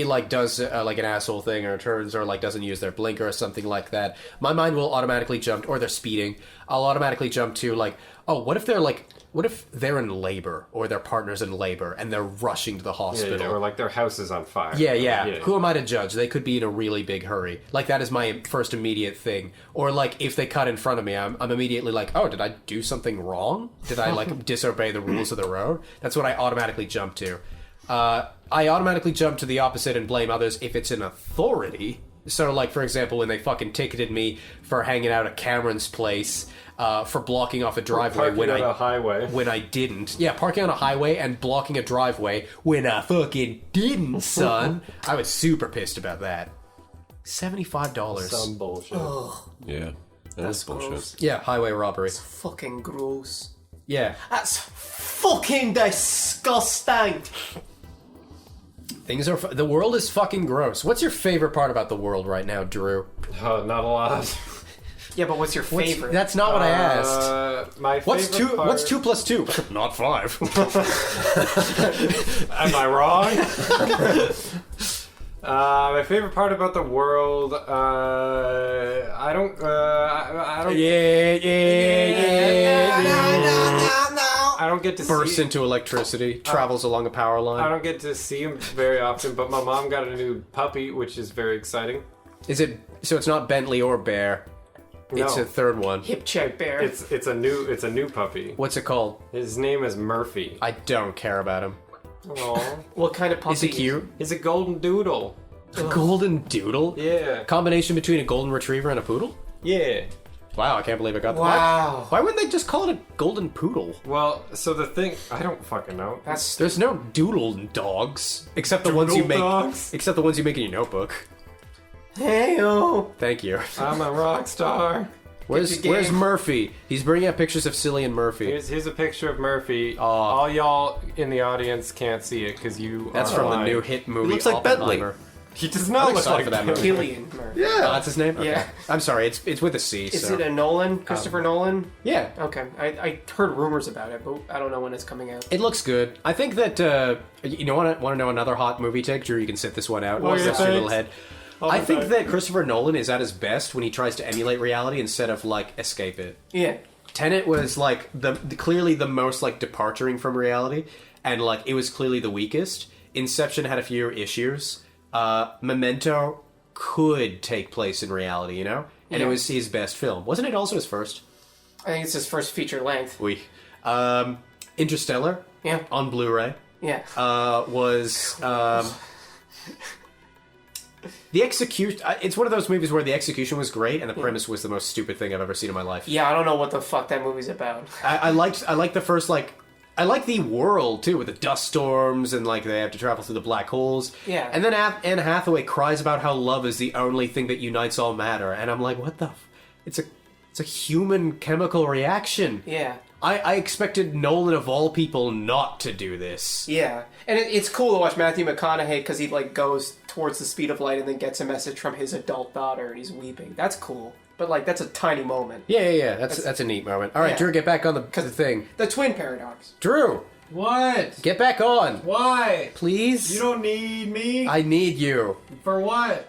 like does like an asshole thing or turns or like doesn't use their blinker or something like that, my mind will automatically jump, or they're speeding, I'll automatically jump to like, oh, what if they're in labor or their partner's in labor and they're rushing to the hospital? Yeah, or like their house is on fire. Yeah. Who am I to judge? They could be in a really big hurry. Like, that is my first immediate thing. Or, like, if they cut in front of me, I'm immediately like, oh, did I do something wrong? Did I, like, disobey the rules of the road? That's what I automatically jump to. I automatically jump to the opposite and blame others if it's an authority. So, like, for example, when they fucking ticketed me for hanging out at Cameron's place, for blocking off a driveway Parking on a highway. when I didn't. Yeah, parking on a highway and blocking a driveway when I fucking didn't, son. I was super pissed about that. $75. Some bullshit. yeah, that's bullshit. Gross. Yeah, highway robbery. Fucking gross. Yeah. That's fucking disgusting. Things are... the world is fucking gross. What's your favorite part about the world right now, Drew? Not a lot. Yeah, but what's your favorite? That's not what I asked. My What's favorite two? part- What's 2 plus 2? Not 5. Am I wrong? My favorite part about the world, I don't. Yeah. I don't get to Bursts see. into electricity, travels along a power I line. don't get to see him very often, but my mom got a new puppy, which is very exciting. Is it... so it's not Bentley or Bear. It's No. a third one. Hip check bear. It's a new puppy. What's it called? His name is Murphy. I don't care about him. Aww. What kind of puppy? Is he cute? He's a golden doodle. A golden doodle? Yeah. Combination between a golden retriever and a poodle? Yeah. Wow, I can't believe I got that. Wow. Why wouldn't they just call it a golden poodle? Well, so the thing, I don't fucking know. That's There's no doodle dogs, except the ones you Doodle make. dogs? Except the ones you make in your notebook. hey-oh. Thank you. I'm a rock star. Where's your Where's game. Murphy? He's bringing up pictures of Cillian Murphy. Here's a picture of Murphy. All y'all in the audience can't see it because you. That's are from the blind. new hit movie. looks like Bentley. Oppenheimer. He does not look excited like for that movie. Killian Murphy. Oh, that's his name. Okay. Yeah. I'm sorry. It's with a C. Is so. it a Nolan? Christopher Nolan? Yeah. Okay. I heard rumors about it, but I don't know when it's coming out. It looks good. I think that you know want to know another hot movie take, Drew. You can sit this one out. Oh, yeah, That's your little thanks. head. I think that Christopher Nolan is at his best when he tries to emulate reality instead of like escape it. Yeah. Tenet was like clearly the most like departuring from reality, and like it was clearly the weakest. Inception had a few issues. Memento could take place in reality, you know, and it was his best film. Wasn't it also his first? I think it's his first feature length. Interstellar. Yeah. On Blu-ray. Yeah. Was the execution? It's one of those movies where the execution was great and the premise was the most stupid thing I've ever seen in my life. Yeah, I don't know what the fuck that movie's about. I liked the first like. I like the world too, with the dust storms and like they have to travel through the black holes. Yeah. And then Anne Hathaway cries about how love is the only thing that unites all matter, and I'm like, what the? It's a human chemical reaction. Yeah. I expected Nolan of all people not to do this. Yeah, and it's cool to watch Matthew McConaughey because he like goes towards the speed of light and then gets a message from his adult daughter and he's weeping. That's cool, but like that's a tiny moment. Yeah. That's a neat moment. All right, Yeah. Drew, get back on the thing. The twin paradox. Drew, What? get back on, Why? please. You don't need me? I need you. For what?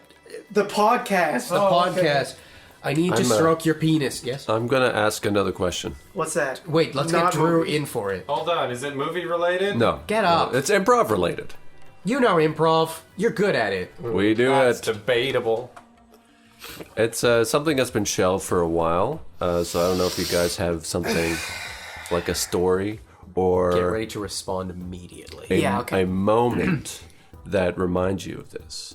The podcast. The podcast. I need to I'm, stroke your penis. Yes. I'm gonna ask another question. What's that? Wait, let's Not get Drew movie. in for it. Hold on, is it movie related? No. Get up. It's improv related. You know improv. You're good at it. We do That's it. debatable. It's something that's been shelved for a while, so I don't know if you guys have something like a story or Get ready to respond immediately. a moment that reminds you of this.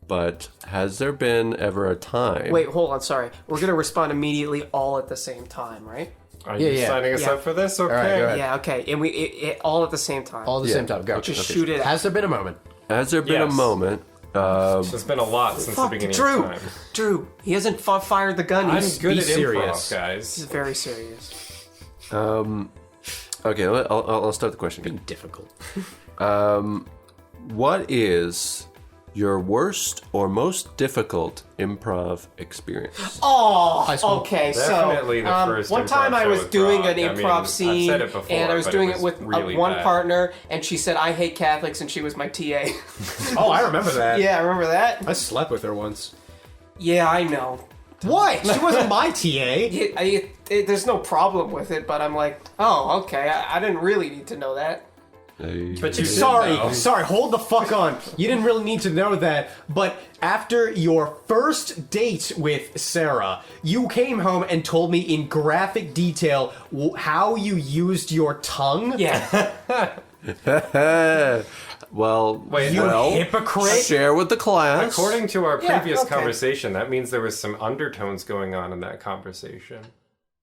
But has there been ever a time? Wait, hold on. Sorry, we're gonna respond immediately, all at the same time, right? Are you Yeah. signing us Yeah. up for this? Okay. right, go ahead. Yeah. Okay. And we all at the same time. All at the same time. Go. Just shoot it. Has there been a moment? Has there been a Yes. moment? There's been a lot since the Fuck, beginning Drew. of time. He hasn't fired the gun. I'm He's good at serious. improv, guys. very serious. Okay, I'll start the question again. Difficult. What is your worst or most difficult improv experience? High school. Okay, Definitely so the first one time improv I show was with doing Brock. an I mean, improv I've scene, said it before, and I was but doing it it was with really one bad. partner, and she said I hate Catholics, and she was my TA. Oh, I remember that. Yeah, remember that? I slept with her once. Yeah, I know. What? She wasn't my TA. There's no problem with it, but I'm like, oh, okay, I didn't really need to know that. But you Sorry, did, though. sorry, hold the fuck on. You didn't really need to know that, but after your first date with Sarah, you came home and told me in graphic detail how you used your tongue. Yeah. Well, Wait, You well, hypocrite. share with the class. according to our Yeah, previous okay. conversation, that means there was some undertones going on in that conversation.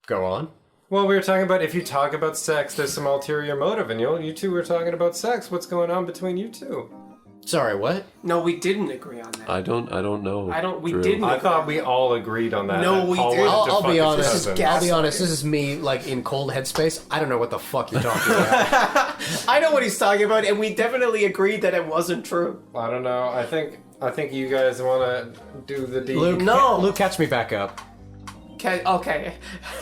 Go on. Well, we were talking about if you talk about sex, there's some ulterior motive, and you two were talking about sex. What's going on between you two? Sorry, what? No, we didn't agree on that. I don't know. We Drew. didn't. I thought we all agreed on that. No, that we Paul didn't. wanted to I'll fuck be his honest. cousin. I'll be honest. This is me, like in cold headspace. I don't know what the fuck you're talking about. I know what he's talking about, and we definitely agreed that it wasn't true. I don't know. I think you guys want to do the deed. Luke, No. Luke, catch me back up. Okay,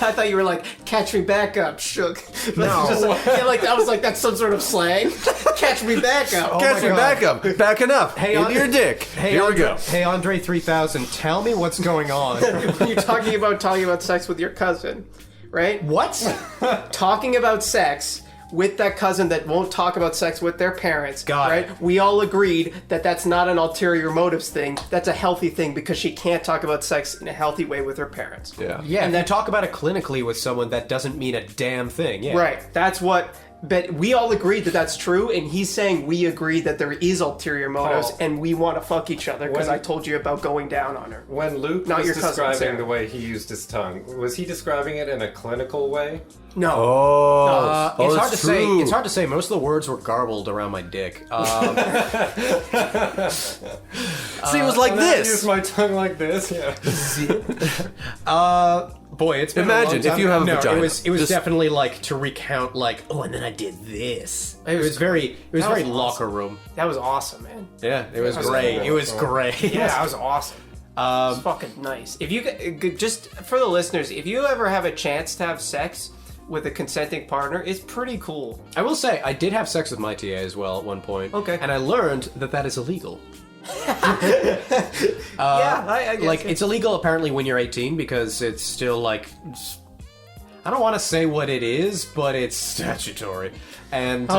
I thought you were like, catch me back up, shook. No. I was like, that's some sort of slang. Catch me back up. Catch me back up. Backing up. Hey, into Andre- your dick. Hey, Here Andre, we go. Hey, Andre 3000, tell me what's going on. You're talking about sex with your cousin, right? What? Talking about sex with that cousin that won't talk about sex with their parents. Got right? it. We all agreed that that's not an ulterior motives thing. That's a healthy thing because she can't talk about sex in a healthy way with her parents. Yeah. Yeah, and then talk about it clinically with someone that doesn't mean a damn thing. Yeah. Right. That's what. But we all agreed that that's true, and he's saying we agree that there is ulterior motives, Paul. and we want to fuck each other because When- I told you about going down on her. When Luke Not was your cousin, describing Sarah. the way he used his tongue, was he describing it in a clinical way? No. Oh, It's hard that's to say. true. It's hard to say. Most of the words were garbled around my dick. See, it was like I use this. my tongue like this. Yeah. Boy, it's been Imagine a long time. if you have a no, vagina. It was Just- definitely like to recount, like, oh, and then I did this. It was very was locker room. That was awesome, man. Yeah, it was was great. cool. It was great. Yeah, that was awesome. It's fucking nice. If you just for the listeners, if you ever have a chance to have sex with a consenting partner, it's pretty cool. I will say, I did have sex with my TA as well at one point. Okay. And I learned that is illegal. Yeah, I guess Like, it's illegal apparently when you're 18 because it's still like... I don't want to say what it is, but it's statutory. And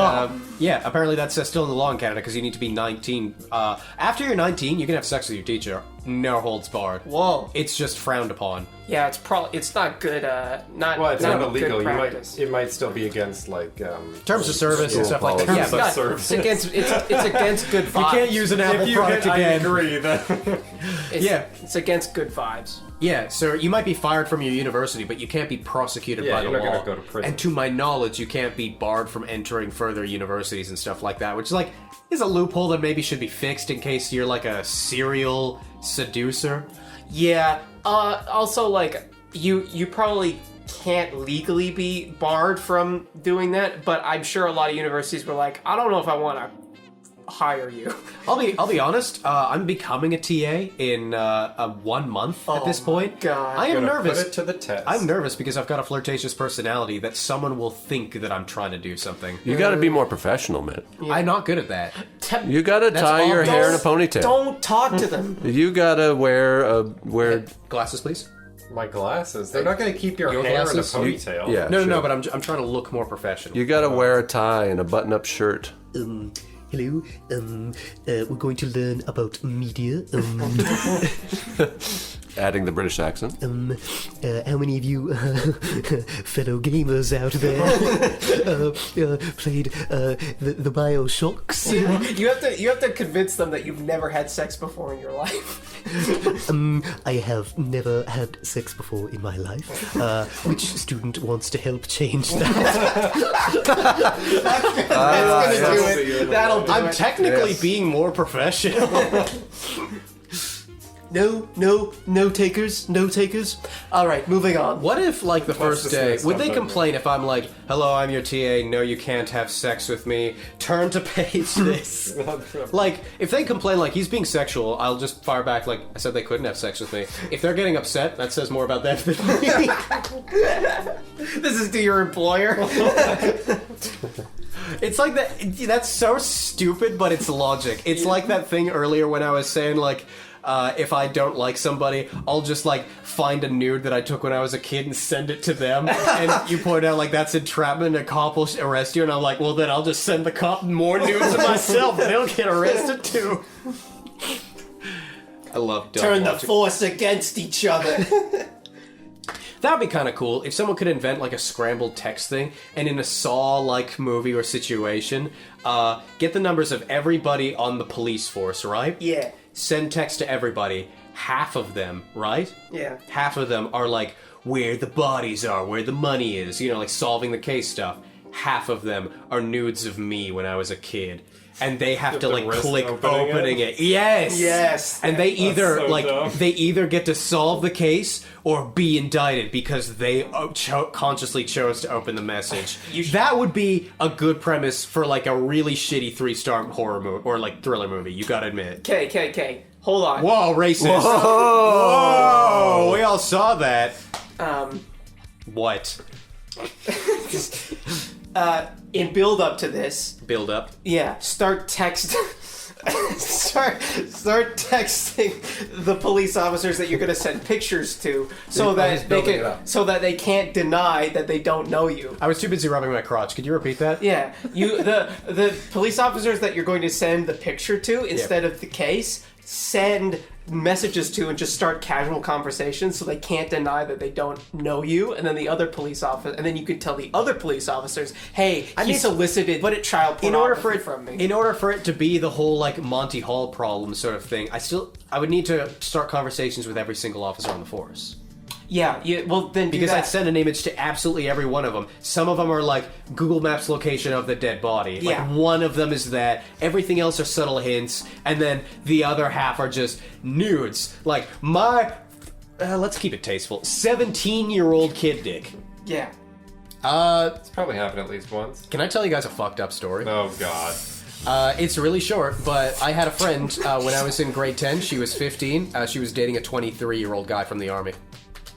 yeah, apparently that's still in the law in Canada because you need to be 19. After you're 19, you can have sex with your teacher. No holds barred. Whoa. It's just frowned upon. Yeah, it's not good. Not Well, it's not not illegal. good practice. It might still be against like Terms of service and stuff like that. policy. Yeah, It's but not- it's against good vibes. you can't use an Apple product again. I agree. It's against good vibes. Yeah, so you might be fired from your university, but you can't be prosecuted Yeah, by the you're not law. gonna go to prison. And to my knowledge, you can't be barred from entering further universities and stuff like that, which is like is a loophole that maybe should be fixed in case you're like a serial seducer. Yeah. Also, like you probably can't legally be barred from doing that, but I'm sure a lot of universities were like, I don't know if I want to hire you. I'll be honest. I'm becoming a TA in 1 month at this point. God. I am Gonna nervous. Put it to the test. I'm nervous because I've got a flirtatious personality that someone will think that I'm trying to do something. You got to be more professional, man. I'm not good at that. You got to tie your hair in a ponytail. Don't talk to them. You got to wear Glasses, please. My glasses. They're not going to keep your Your hair glasses? in a ponytail. yeah. No, sure. but I'm trying to look more professional. You got to wear a tie and a button-up shirt. Hello, we're going to learn about media. Adding the British accent. How many of you fellow gamers out there played the BioShocks? You have to convince them that you've never had sex before in your life. I have never had sex before in my life. Which student wants to help change that? That's gonna do it. That'll do I'm it. technically being more professional. No takers. All right, moving on. What if, like, the first day, dismiss would they something. complain if I'm like, hello, I'm your TA, no, you can't have sex with me, turn to page this? Like, if they complain, like, he's being sexual, I'll just fire back, like, I said they couldn't have sex with me. If they're getting upset, that says more about them than me. This is to your employer. It's like that, that's so stupid, but it's logic. It's like that thing earlier when I was saying, like, if I don't like somebody, I'll just, like, find a nude that I took when I was a kid and send it to them. And you point out, like, that's entrapment, and a cop will arrest you. And I'm like, well, then I'll just send the cop more nudes of myself. They'll get arrested, too. I love dumb Turn the logic. force against each other. That would be kind of cool if someone could invent, like, a scrambled text thing, and in a Saw-like movie or situation, get the numbers of everybody on the police force, right? Yeah. Send text to everybody. Half of them, right? Yeah. Half of them are like where the bodies are, where the money is, you know, like solving the case stuff. Half of them are nudes of me when I was a kid. And they have to, the like, risk click opening opening it? it. Yes! Yes. And they either, so like, dumb. they either get to solve the case or be indicted because they consciously chose to open the message. That would be a good premise for, like, a really shitty 3-star horror movie, or, like, thriller movie, you gotta admit. Okay. Hold on. Whoa, racist. Whoa! We all saw that. What? In build up to this, Build up. yeah, start texting the police officers that you're going to send pictures to so that they can't deny that they don't know you. I was too busy rubbing my crotch. Could you repeat that? Yeah, the police officers that you're going to send the picture to instead of the case, send messages to and just start casual conversations so they can't deny that they don't know you, and then the other police officer, and then you could tell the other police officers, hey, he solicited child pornography from me. In order for it to be the whole, like, Monty Hall problem sort of thing, I would need to start conversations with every single officer on the force. Yeah, well then do Because that. I'd send an image to absolutely every one of them. Some of them are like Google Maps location of the dead body. Like, Yeah. one of them is that. Everything else are subtle hints. And then the other half are just nudes. Like, let's keep it tasteful, 17-year-old kid dick. Yeah. It's probably happened at least once. Can I tell you guys a fucked up story? Oh, God. It's really short, but I had a friend when I was in grade 10. She was 15. She was dating a 23-year-old guy from the army.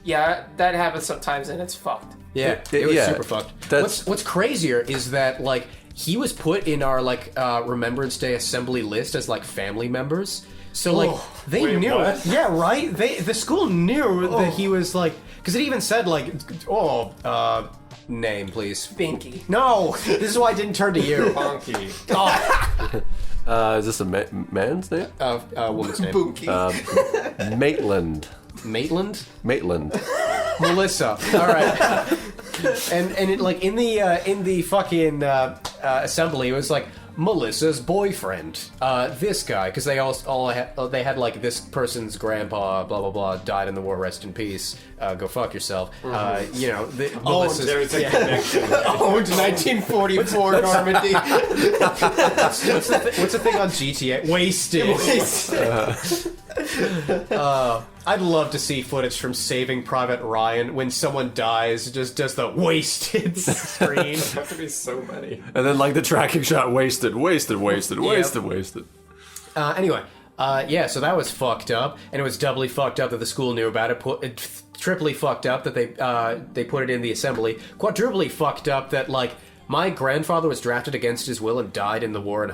Yeah, that happens sometimes and it's fucked. Yeah, it was yeah, super fucked. that's- What's crazier is that, like, he was put in our, like, Remembrance Day assembly list as, like, family members. So, like, they Wait, knew. what? Yeah, right? The school knew that he was, like, Because it even said, like, name, please. Binky. No! This is why I didn't turn to you. Bonky. God. Is this a man's name? Woman's name. Bunky. Maitland. Maitland? Maitland. Melissa. All right. And it, like, in the fucking assembly, it was like, Melissa's boyfriend, this guy, because they they had like this person's grandpa, blah blah blah, died in the war, rest in peace. Go fuck yourself. You know, Melissa's, There's a connection. Owned 1944 Normandy. what's the thing on GTA? Wasted. I'd love to see footage from Saving Private Ryan when someone dies. It just does the wasted screen. There have to be so many. And then like the tracking shot, wasted. Anyway, so that was fucked up, and it was doubly fucked up that the school knew about it. Triply fucked up that they put it in the assembly. Quadruply fucked up that like my grandfather was drafted against his will and died in the war in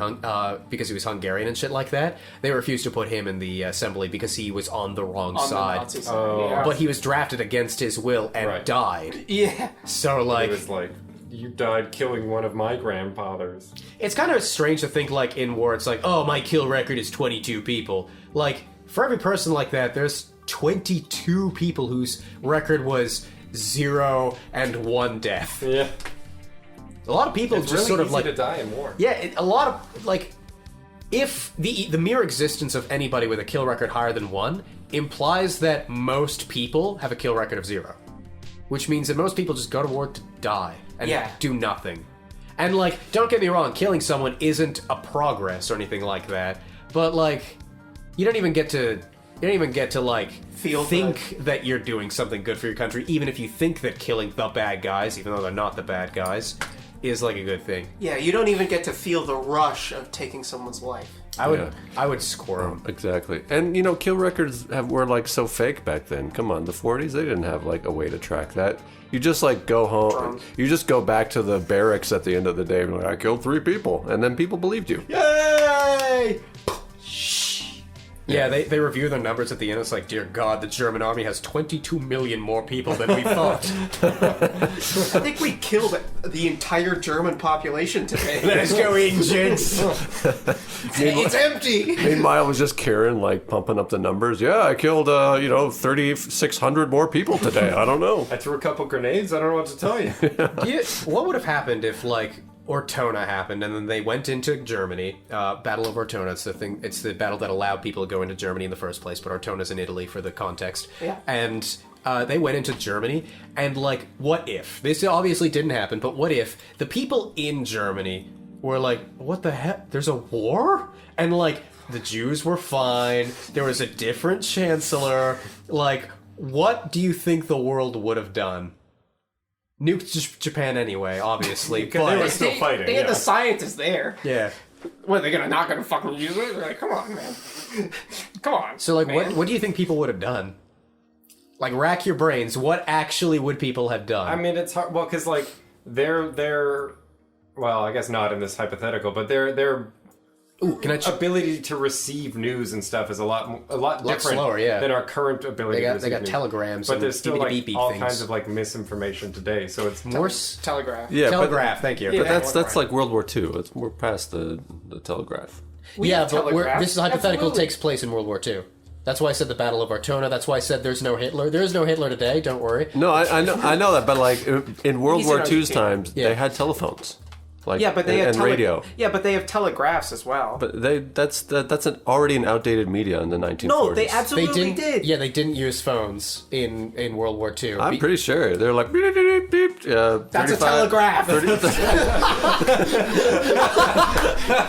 because he was Hungarian and shit like that. They refused to put him in the assembly because he was on the wrong On side. the Nazi side. Yeah. But he was drafted against his will and died. Yeah. So like, It was like, you died killing one of my grandfathers. it's kind of strange to think like in war, it's like, oh, my kill record is 22 people. Like, for every person like that, there's 22 people whose record was 0 and 1 death. Yeah. A lot of people It's just really sort of easy like, to die in war. yeah, a lot of like, if the mere existence of anybody with a kill record higher than 1 implies that most people have a kill record of 0, which means that most people just go to war to die and do nothing. And like, don't get me wrong, killing someone isn't a progress or anything like that, but like, you don't even get to like think that you're doing something good for your country, even if you think that killing the bad guys, even though they're not the bad guys, is like a good thing. Yeah, you don't even get to feel the rush of taking someone's life. I would squirm. Exactly. And you know, kill records were like so fake back then. Come on, the 40s, they didn't have like a way to track that. You just like go home, you just go back to the barracks at the end of the day and like, I killed 3 people, and then people believed you. Yay! Yeah, they review their numbers at the end. It's like, dear God, the German army has 22 million more people than we thought. I think we killed the entire German population today. Let's go, Indians! It's empty! Meanwhile, it was just Karen like pumping up the numbers. Yeah, I killed 3,600 more people today. I don't know. I threw a couple grenades. I don't know what to tell you. What would have happened if, like, Ortona happened, and then they went into Germany. Battle of Ortona, it's the thing. It's the battle that allowed people to go into Germany in the first place. But Ortona's in Italy for the context. Yeah. And they went into Germany, and like, what if this obviously didn't happen? But what if the people in Germany were like, "What the heck? There's a war?" And like, the Jews were fine. There was a different chancellor. Like, what do you think the world would have done? Nuked Japan anyway, obviously. They but were still fighting. They had the scientists there. yeah. What, they're not gonna fucking use it? They're like, come on, man. Come on. So like, man. what do you think people would have done? Like, rack your brains. What actually would people have done? I mean, it's hard. Well, because like they're well, I guess not in this hypothetical, but their can I? ability to receive news and stuff is a lot different slower, yeah. than our current ability. They to got receive news. telegrams but and there's still like beep-beep all things. kinds of like misinformation today. So it's Morse Telegraph. Yeah, telegraph. Thank you. But that's like World War II. We're past the telegraph. Yeah, but telegraph. this is hypothetical. Absolutely. Takes place in World War II. That's why I said the Battle of Ortona. That's why I said there's no Hitler. There is no Hitler today. Don't worry. No, I know that, but like in World He's War in II's Argentina. times, Yeah. they had telephones. Like, Yeah, but they have radio. Yeah, but they have telegraphs as well. But that's already an outdated media in the 1940s. No, they They absolutely didn't. did. Yeah, they didn't use phones in World War II. I'm pretty sure they're like beep, beep, beep, beep, That's a 35 telegraph.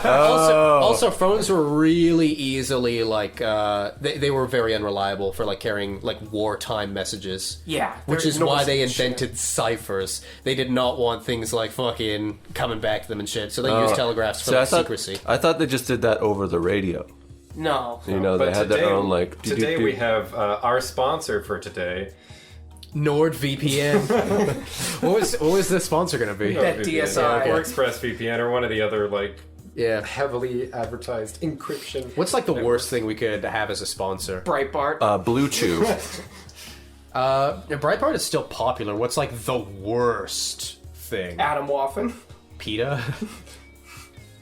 Also, phones were really easily like they were very unreliable for like carrying like wartime messages. Yeah, which there's is no why they shit. invented ciphers. They did not want things like fucking coming back to them and shit. So they used telegraphs for See, like, secrecy. I thought they just did that over the radio. No. You know, But they had their own like. Today we have our sponsor for today. NordVPN. what was the sponsor going to be? That DSI. or ExpressVPN or one of the other like Yeah. heavily advertised encryption. What's like the worst thing we could have as a sponsor? Breitbart. Blue Chew. Breitbart is still popular. What's like the worst thing? Adam Waffen. PETA?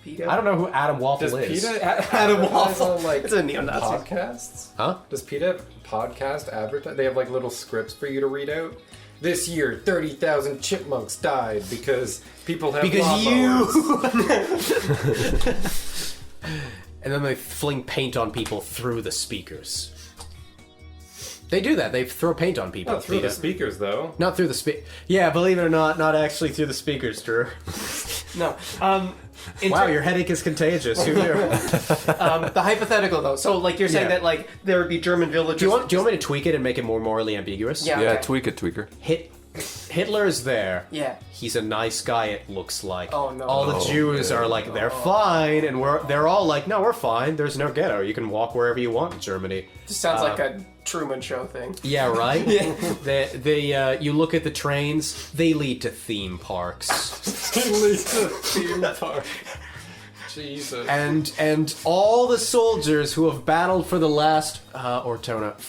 PETA? I don't know who Adam Waffle is. Adam Waffle. Like It's a neo-Nazi. podcasts? Huh? Does PETA podcast advertise? They have like little scripts for you to read out. This year, 30,000 chipmunks died because people have lawnmowers. And then they fling paint on people through the speakers. They do that. They throw paint on people. Not through the PETA. speakers, though. Not through the Yeah, believe it or not actually through the speakers, Drew. No. Wow, your headache is contagious. Who knew? The hypothetical though. So like you're saying Yeah. that like there would be German villages. Do you want me to tweak it and make it more morally ambiguous? Yeah. Yeah, okay. tweak it, tweaker. Hitler is there. Yeah. He's a nice guy, it looks like. Oh, no. All the Jews are like, they're fine, and they're all like, no, we're fine. There's no ghetto. You can walk wherever you want in Germany. Just sounds like a Truman Show thing. Yeah, right? Yeah. You look at the trains, they lead to theme parks. Theme park. Jesus. And all the soldiers who have battled for the last, Ortona,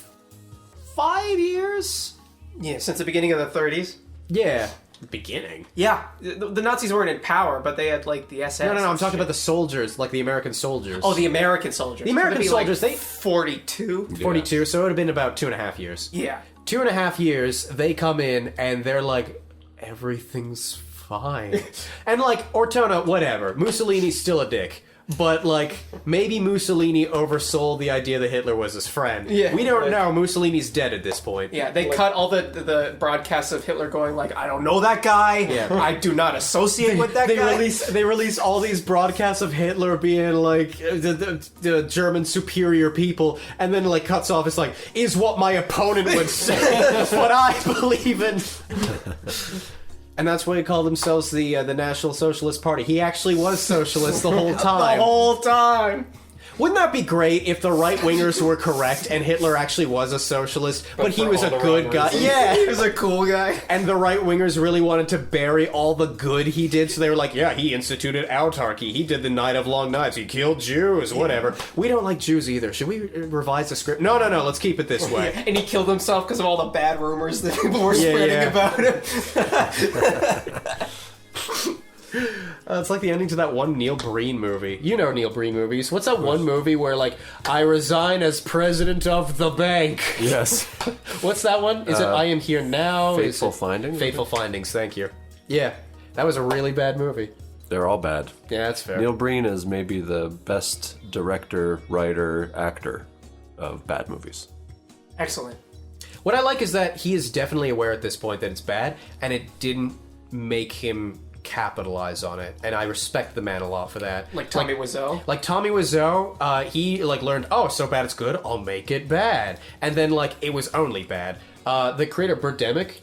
5 years? Yeah, since the beginning of the 30s. Yeah. Beginning? Yeah, the Nazis weren't in power, but they had like the SS. No, I'm and talking shit. about the soldiers, like the American soldiers. Oh, the American soldiers. The American Would it be, soldiers, like, they- 42. 42, so it would have been about 2.5 years. Yeah. 2.5 years, they come in and they're like, everything's fine. And like, Ortona, whatever. Mussolini's still a dick. But like, maybe Mussolini oversold the idea that Hitler was his friend. Yeah. We don't know. Mussolini's dead at this point. Yeah, they cut all the broadcasts of Hitler going like, I don't know that guy. Yeah. I do not associate with that guy. They release all these broadcasts of Hitler being like the German superior people, and then like cuts off. It's like, is what my opponent would say. What I believe in. And that's why they call themselves the National Socialist Party. He actually was socialist the whole time. The whole time. Wouldn't that be great if the right-wingers were correct and Hitler actually was a socialist, but he for was all a the good wrong guy? reasons. Yeah. He was a cool guy. And the right-wingers really wanted to bury all the good he did, so they were like, yeah, he instituted autarky, he did the Night of Long Knives, he killed Jews, whatever. We don't like Jews either. Should we revise the script? No, let's keep it this way. And he killed himself because of all the bad rumors that people were spreading about him. It's like the ending to that one Neil Breen movie. You know Neil Breen movies. What's that one movie where, like, I resign as president of the bank? Yes. What's that one? Is it I Am Here Now? Fateful Is it- Findings? Fateful Findings, thank you. Yeah, that was a really bad movie. They're all bad. Yeah, that's fair. Neil Breen is maybe the best director, writer, actor of bad movies. Excellent. What I like is that he is definitely aware at this point that it's bad, and it didn't make him capitalize on it, and I respect the man a lot for that. Like Tommy Wiseau. Like Tommy Wiseau, he like learned, oh, so bad it's good, I'll make it bad, and then like it was only bad. The creator of Birdemic,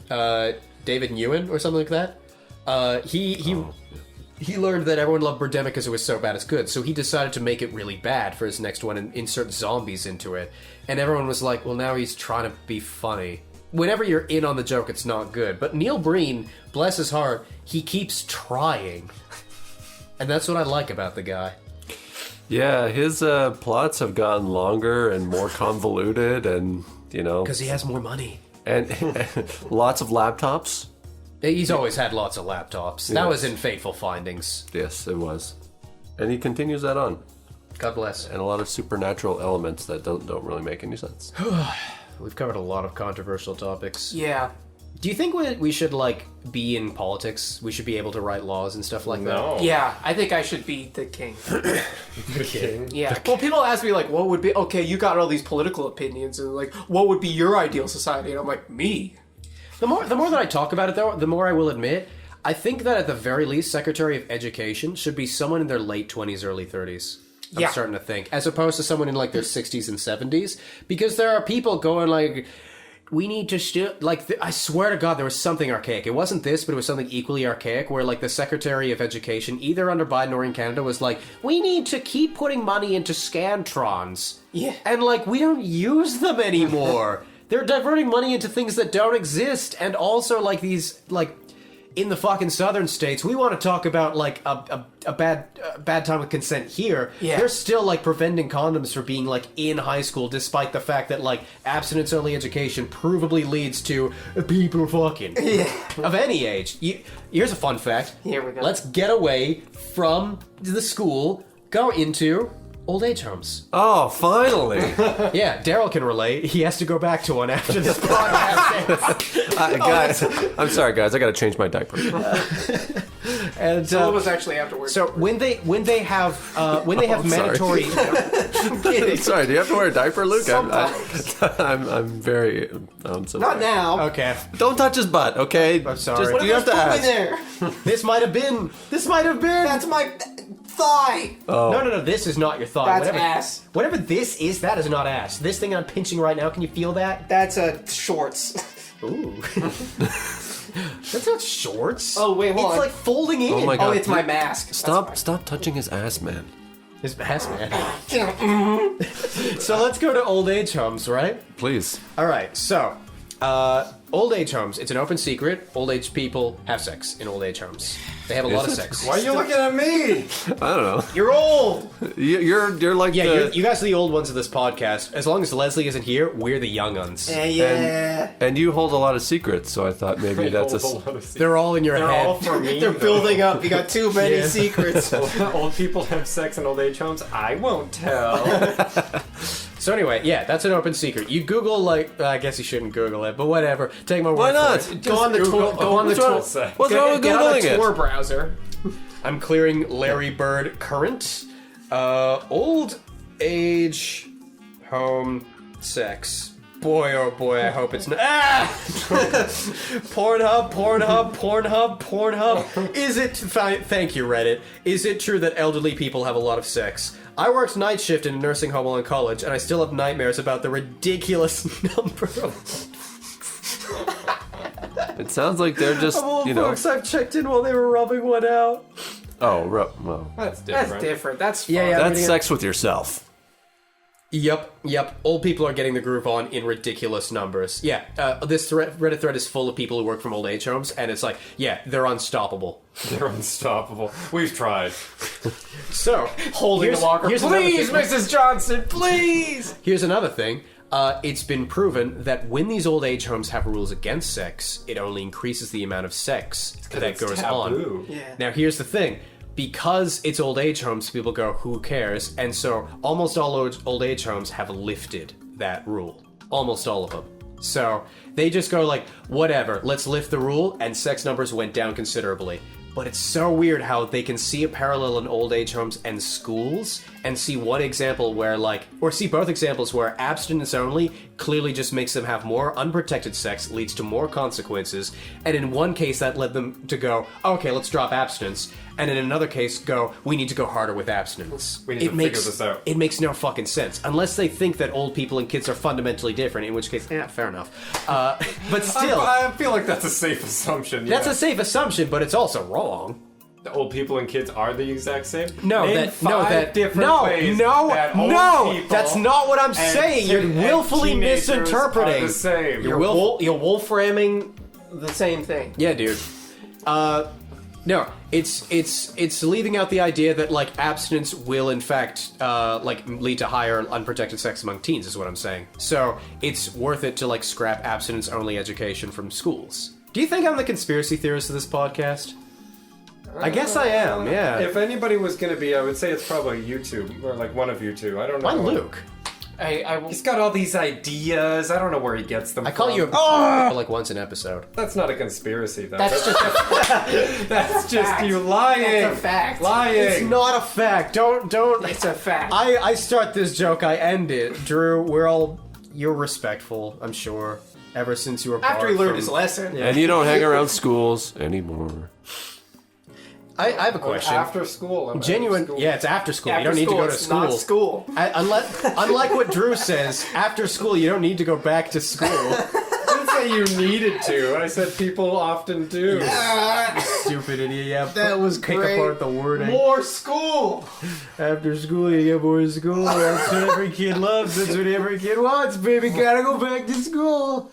David Nguyen or something like that, he learned that everyone loved Birdemic because it was so bad it's good, so he decided to make it really bad for his next one and insert zombies into it, and everyone was like, well, now he's trying to be funny. Whenever you're in on the joke, it's not good. But Neil Breen, bless his heart, he keeps trying. And that's what I like about the guy. Yeah, his plots have gotten longer and more convoluted, and you know, Because he has more money. and lots of laptops. He's always had lots of laptops. That was in Fateful Findings. Yes, it was, and he continues that on, God bless. and a lot of supernatural elements that don't really make any sense. We've covered a lot of controversial topics. Yeah. Do you think we should, like, be in politics? We should be able to write laws and stuff like No. Yeah, I think I should be the king. The king. Yeah. Well, people ask me, like, what would be... Okay, you got all these political opinions, and, like, what would be your ideal society? And I'm like, me. The more that I talk about it, though, the more I will admit, I think that at the very least, Secretary of Education should be someone in their late 20s, early 30s. I'm Yeah. starting to think. As opposed to someone in, like, their 60s and 70s. Because there are people going, like... We need to still, like, I swear to God, there was something archaic. It wasn't this, but it was something equally archaic, where, like, the Secretary of Education, either under Biden or in Canada, was like, we need to keep putting money into Scantrons. Yeah. And, like, we don't use them anymore. They're diverting money into things that don't exist, and also, like, these, like, in the fucking southern states, we want to talk about like a bad time with consent here. Yeah. They're still like preventing condoms from being like in high school, despite the fact that like abstinence only education provably leads to people fucking of any age. Here's a fun fact. Here we go. Let's get away from the school, go into old age homes. Oh, finally! Yeah, Daryl can relate. He has to go back to one after this podcast. Guys, I'm sorry, guys. I got to change my diaper. And So it was actually afterwards. so when they have I'm mandatory. I'm sorry. Do you have to wear a diaper, Luke? I'm very. I'm so Not sorry. now. Okay, Don't touch his butt, okay? I'm sorry. Just, What you have to Put ask. in there. this might have been. That's my thigh. No. This is not your thigh. That's whatever, ass. Whatever this is, that is not ass. This thing I'm pinching right now. Can you feel that? That's shorts. Ooh. That's not shorts. Oh, wait, hold it's on. like folding in. Oh my God. Oh, it's my mask. Stop touching his ass, man. His ass man. So let's go to old age homes, right? Please. All right. So, old age homes. It's an open secret. Old age people have sex in old age homes. They have a lot of it? sex. Why are you looking at me? I don't know. You're old. You're like Yeah, the... you guys are the old ones of this podcast. As long as Leslie isn't here, we're the young uns. Yeah. And you hold a lot of secrets, so I thought maybe that's a... They're all in your They're head. all for me. They're building up. You got too many Yeah. secrets. Old people have sex in old age homes. I won't tell. So anyway, yeah, that's an open secret. You Google like I guess you shouldn't Google it, but whatever. Take my word Why not? for it. Go on the Google- Go on the Google tour. sex. What's wrong with Get on Googling the Tor it? browser. I'm clearing Larry Bird current. Old age home sex. Boy, oh boy, I hope it's not. Ah! Pornhub. Is it? Thank you, Reddit. Is it true that elderly people have a lot of sex? I worked night shift in a nursing home while in college, and I still have nightmares about the ridiculous number of It sounds like they're just, old you know... folks I've checked in while they were rubbing one out. Oh, well... That's different. That's different. That's fun. Yeah. That's sex with yourself. Yep. Old people are getting the groove on in ridiculous numbers. Yeah, this Reddit thread is full of people who work from old age homes, and it's like, yeah, they're unstoppable. They're unstoppable. We've tried. So, Holding the locker. here's another Please, thing. Mrs. Johnson, please. Here's another thing. It's been proven that when these old age homes have rules against sex, it only increases the amount of sex that it's goes taboo. on. Yeah. Now, here's the thing. Because it's old age homes, people go, who cares? And so almost all old age homes have lifted that rule. Almost all of them. So they just go like, whatever, let's lift the rule, and sex numbers went down considerably. But it's so weird how they can see a parallel in old age homes and schools, and see one example where or see both examples where abstinence only clearly just makes them have more unprotected sex, leads to more consequences, and in one case that led them to go, okay, let's drop abstinence, and in another case go, we need to go harder with abstinence. We need to figure this out. It makes no fucking sense. Unless they think that old people and kids are fundamentally different, in which case, yeah, fair enough. But still, I feel like that's a safe assumption. that's yeah. a safe assumption, but it's also wrong. The old people and kids are the exact same. No, Name that five different ways that old people that's not what I'm and saying. You're and willfully teenagers misinterpreting. Are the same. You're wolframming. The same thing. Yeah, dude. No, it's leaving out the idea that like abstinence will in fact lead to higher unprotected sex among teens is what I'm saying. So it's worth it to like scrap abstinence only education from schools. Do you think I'm the conspiracy theorist of this podcast? I guess I am. Yeah. If anybody was going to be, I would say it's probably you two, or like one of you two. I don't know. Why Luke? I will. He's got all these ideas. I don't know where he gets them I call from. you a like once an episode. That's not a conspiracy, though. That's just a, That's just fact. you lying. That's a fact. Lying. It's not a fact. Don't. it's a fact. I start this joke, I end it. Drew, you're respectful, I'm sure. Ever since you were After he barred learned from- his lesson. And you don't hang around schools anymore. I have a question. After school. Genuine, yeah, it's after school. After you don't need to go to it's school. Not school. Unlike what Drew says, after school you don't need to go back to school. I didn't say you needed to. I said people often do. Stupid idiot. Yeah, That was pick great. apart the wording. More school. After school you get more school. That's what every kid loves. That's what every kid wants. Baby, gotta go back to school.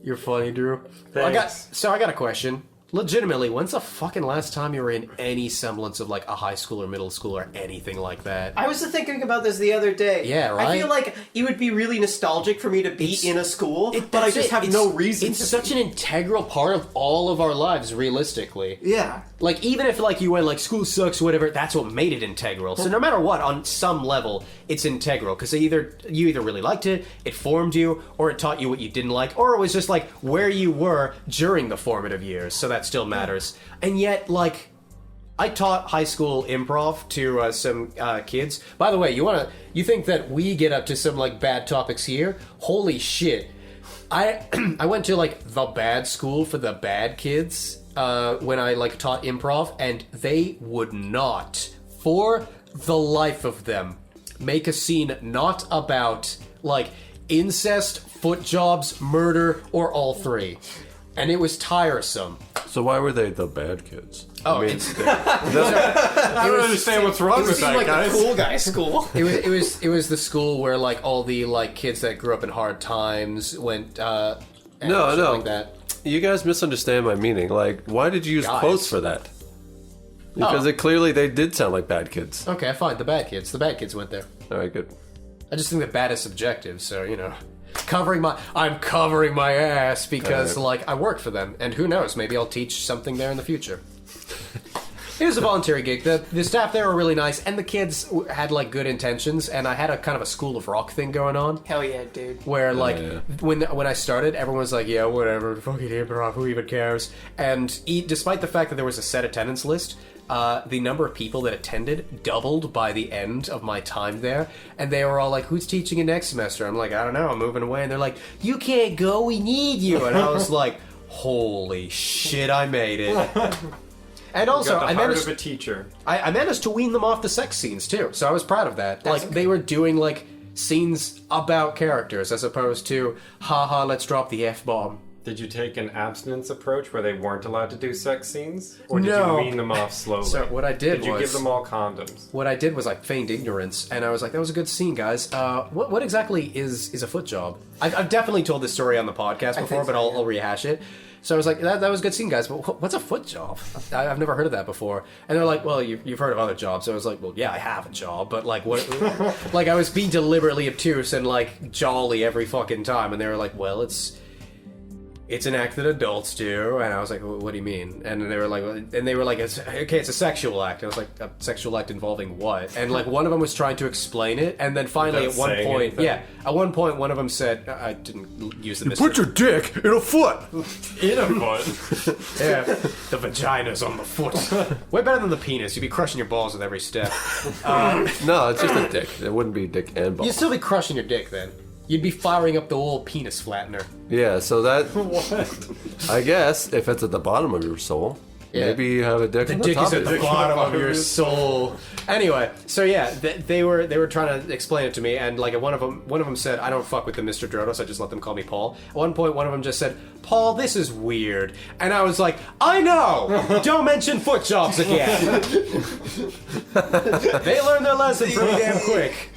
You're funny, Drew. I got a question. Legitimately, when's the fucking last time you were in any semblance of like a high school or middle school or anything like that? I was thinking about this the other day. Yeah, right? I feel like it would be really nostalgic for me to be in a school, but I That's just it. have no reason It's to such an integral part of all of our lives, realistically. Yeah. Like, even if, like, you went, like, school sucks, whatever, that's what made it integral. So no matter what, on some level, it's integral. Because you either really liked it, it formed you, or it taught you what you didn't like, or it was just, like, where you were during the formative years. So that still matters. And yet, like, I taught high school improv to some kids. By the way, you think that we get up to some, like, bad topics here? Holy shit. I went to, like, the bad school for the bad kids when I, like, taught improv, and they would not, for the life of them, make a scene not about, like, incest, foot jobs, murder, or all three. And it was tiresome. So why were they the bad kids? Oh, I mean, I don't understand what's wrong with that, like guys. the cool guy school. it was the school where, like, all the, like, kids that grew up in hard times went and No, shit no. like that. you guys misunderstand my meaning. Like, why did you use Guys. quotes for that? Because Oh. they did sound like bad kids. Okay, fine. The bad kids went there. All right, good. I just think that bad is subjective, so, you know. I'm covering my ass because, like, I worked for them, and who knows, maybe I'll teach something there in the future. It was a voluntary gig. The staff there were really nice, and the kids had, like, good intentions, and I had a kind of a School of Rock thing going on. Hell yeah, dude. Where, like, yeah. when I started, everyone was like, yeah, whatever, fucking improv, who even cares? And despite the fact that there was a set attendance list, the number of people that attended doubled by the end of my time there, and they were all like, who's teaching it next semester? I'm like, I don't know, I'm moving away, and they're like, you can't go, we need you. And I was like, holy shit, I made it. And also, Got the I heart managed of a teacher. I managed to wean them off the sex scenes too, so I was proud of that. Like, they were doing, like, scenes about characters as opposed to, haha, let's drop the F-bomb. Did you take an abstinence approach where they weren't allowed to do sex scenes? Or did No. you wean them off slowly? So what I did Did you was- give them all condoms? What I did was I feigned ignorance, and I was like, that was a good scene, guys. What exactly is a foot job? I've definitely told this story on the podcast before, but I'll rehash it. So I was like, that was a good scene, guys, but what's a foot job? I've never heard of that before. And they're like, well, you've heard of other jobs. So I was like, well, yeah, I have a job, but, like, what? Like, I was being deliberately obtuse and, like, jolly every fucking time, and they were like, well, it's an act that adults do. And I was like, what do you mean? And they were like, it's a sexual act. I was like, a sexual act involving what? And, like, one of them was trying to explain it, and then finally Without saying at one point one of them said, I didn't use the Mr. Put your dick in a foot! In a foot. Yeah, the vagina's on the foot. Way better than the penis. You'd be crushing your balls with every step. No, it's just a dick. It wouldn't be dick and balls. You'd still be crushing your dick then. You'd be firing up the old penis flattener. Yeah, so that... I guess, if it's at the bottom of your soul, Yeah. maybe you have a dick The on dick top is at of the it. bottom of your soul. Anyway, so yeah, they were trying to explain it to me, and, like, one of them said, I don't fuck with the Mr. Drodos, I just let them call me Paul. At one point, one of them just said, Paul, this is weird. And I was like, I know! Don't mention foot jobs again! They learned their lesson pretty damn quick.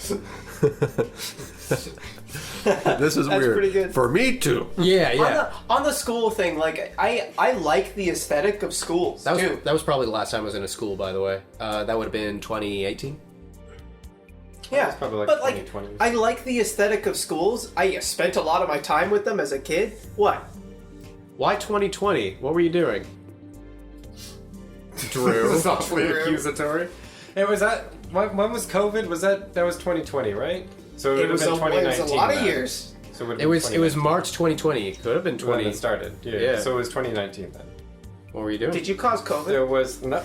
This is weird. pretty good. For me, too. Yeah. On the school thing, like, I like the aesthetic of schools, too. That was probably the last time I was in a school, by the way. That would have been 2018. Yeah, It's probably like but, like, 2020. I like the aesthetic of schools. I spent a lot of my time with them as a kid. What? Why 2020? What were you doing? Drew. This is awfully accusatory. It was that. When was COVID? That was 2020 , right? So it would It have was, been a, it 2019. was a lot of then. years. So it It was March 2020. It could have been when 20. it started. Yeah. Yeah. So it was 2019 then. What were you doing? Did you cause COVID? There was no.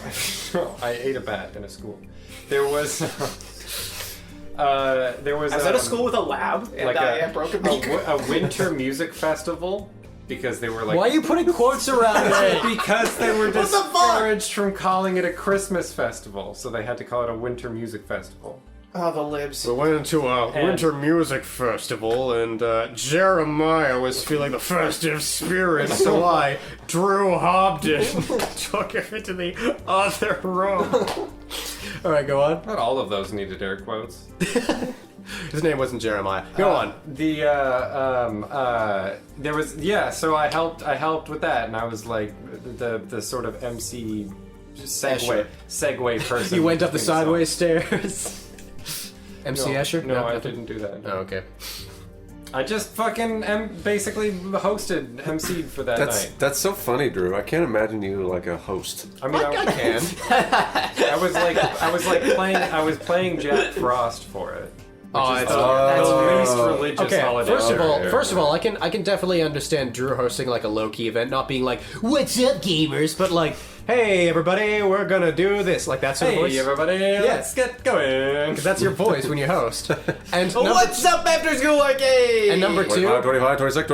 I ate a bat in a school. There was. There was. I was at a school with a lab, and like I broke a beaker. a winter music festival because they were like. Why are you putting quotes around it? Because they were the fuck? discouraged from calling it a Christmas festival, so they had to call it a winter music festival. Oh, the libs. We went into a winter music festival, and Jeremiah was feeling the festive spirit, so I, Drew Hobden, took him into the other room. All right, go on. Not all of those needed air quotes. His name wasn't Jeremiah. Go on. There was so I helped with that, and I was like the sort of MC segue person. You went up the between sideways stairs. MC Escher? No, I nothing? didn't do that. Oh, okay. I just fucking basically hosted, MC'd for that night. That's so funny, Drew. I can't imagine you like a host. I mean, I can. I was playing Jack Frost for it. Oh, The least religious okay. holiday. First of all, I can definitely understand Drew hosting like a low-key event, not being like, "What's up, gamers?" but like, "Hey, everybody, we're gonna do this," like that sort of voice. Hey, everybody, let's get going. Because that's your voice when you host. And What's up after school arcade? And number 2, 25, 26,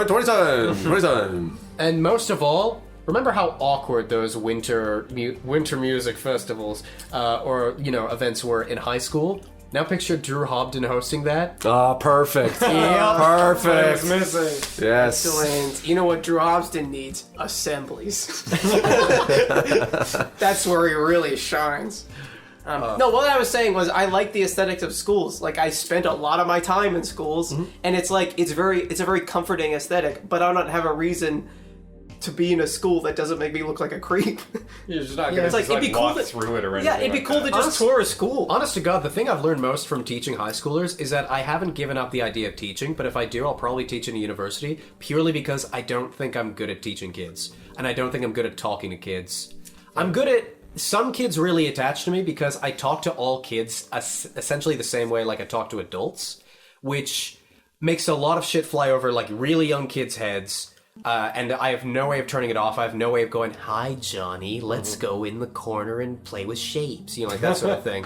27. and most of all, remember how awkward those winter music festivals or events were in high school? Now picture Drew Hobden hosting that. Ah, perfect. Perfect. Perfect. Missing. Yes. Excellent. You know what Drew Hobden needs? Assemblies. That's where he really shines. No, what I was saying was I like the aesthetics of schools. Like I spent a lot of my time in schools, and it's like it's a very comforting aesthetic. But I don't have a reason to be in a school that doesn't make me look like a creep. You're just not gonna It's like, it'd be cool walk to- through it or anything. Yeah, it'd be like cool that. to just tour a school. Honest to God, the thing I've learned most from teaching high schoolers is that I haven't given up the idea of teaching, but if I do, I'll probably teach in a university, purely because I don't think I'm good at teaching kids. And I don't think I'm good at talking to kids. I'm good at... Some kids really attach to me because I talk to all kids essentially the same way like I talk to adults, which makes a lot of shit fly over like really young kids' heads. And I have no way of turning it off. I have no way of going, "Hi, Johnny, let's go in the corner and play with shapes." Like that sort of thing.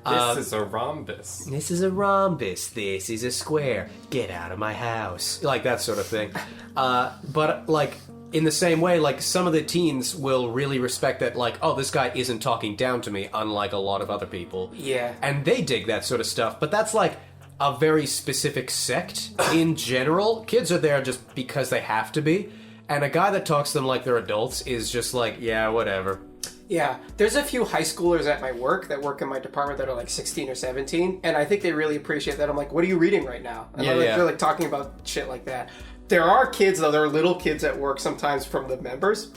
This is a rhombus. This is a rhombus. This is a square. Get out of my house. Like that sort of thing. But like in the same way, like some of the teens will really respect that, like, oh, this guy isn't talking down to me, unlike a lot of other people. Yeah. And they dig that sort of stuff. But that's like a very specific sect. In general, kids are there just because they have to be. And a guy that talks to them like they're adults is just like, yeah, whatever. Yeah, there's a few high schoolers at my work that work in my department that are like 16 or 17, and I think they really appreciate that. I'm like, what are you reading right now? And they're like talking about shit like that. There are kids, though, there are little kids at work sometimes from the members.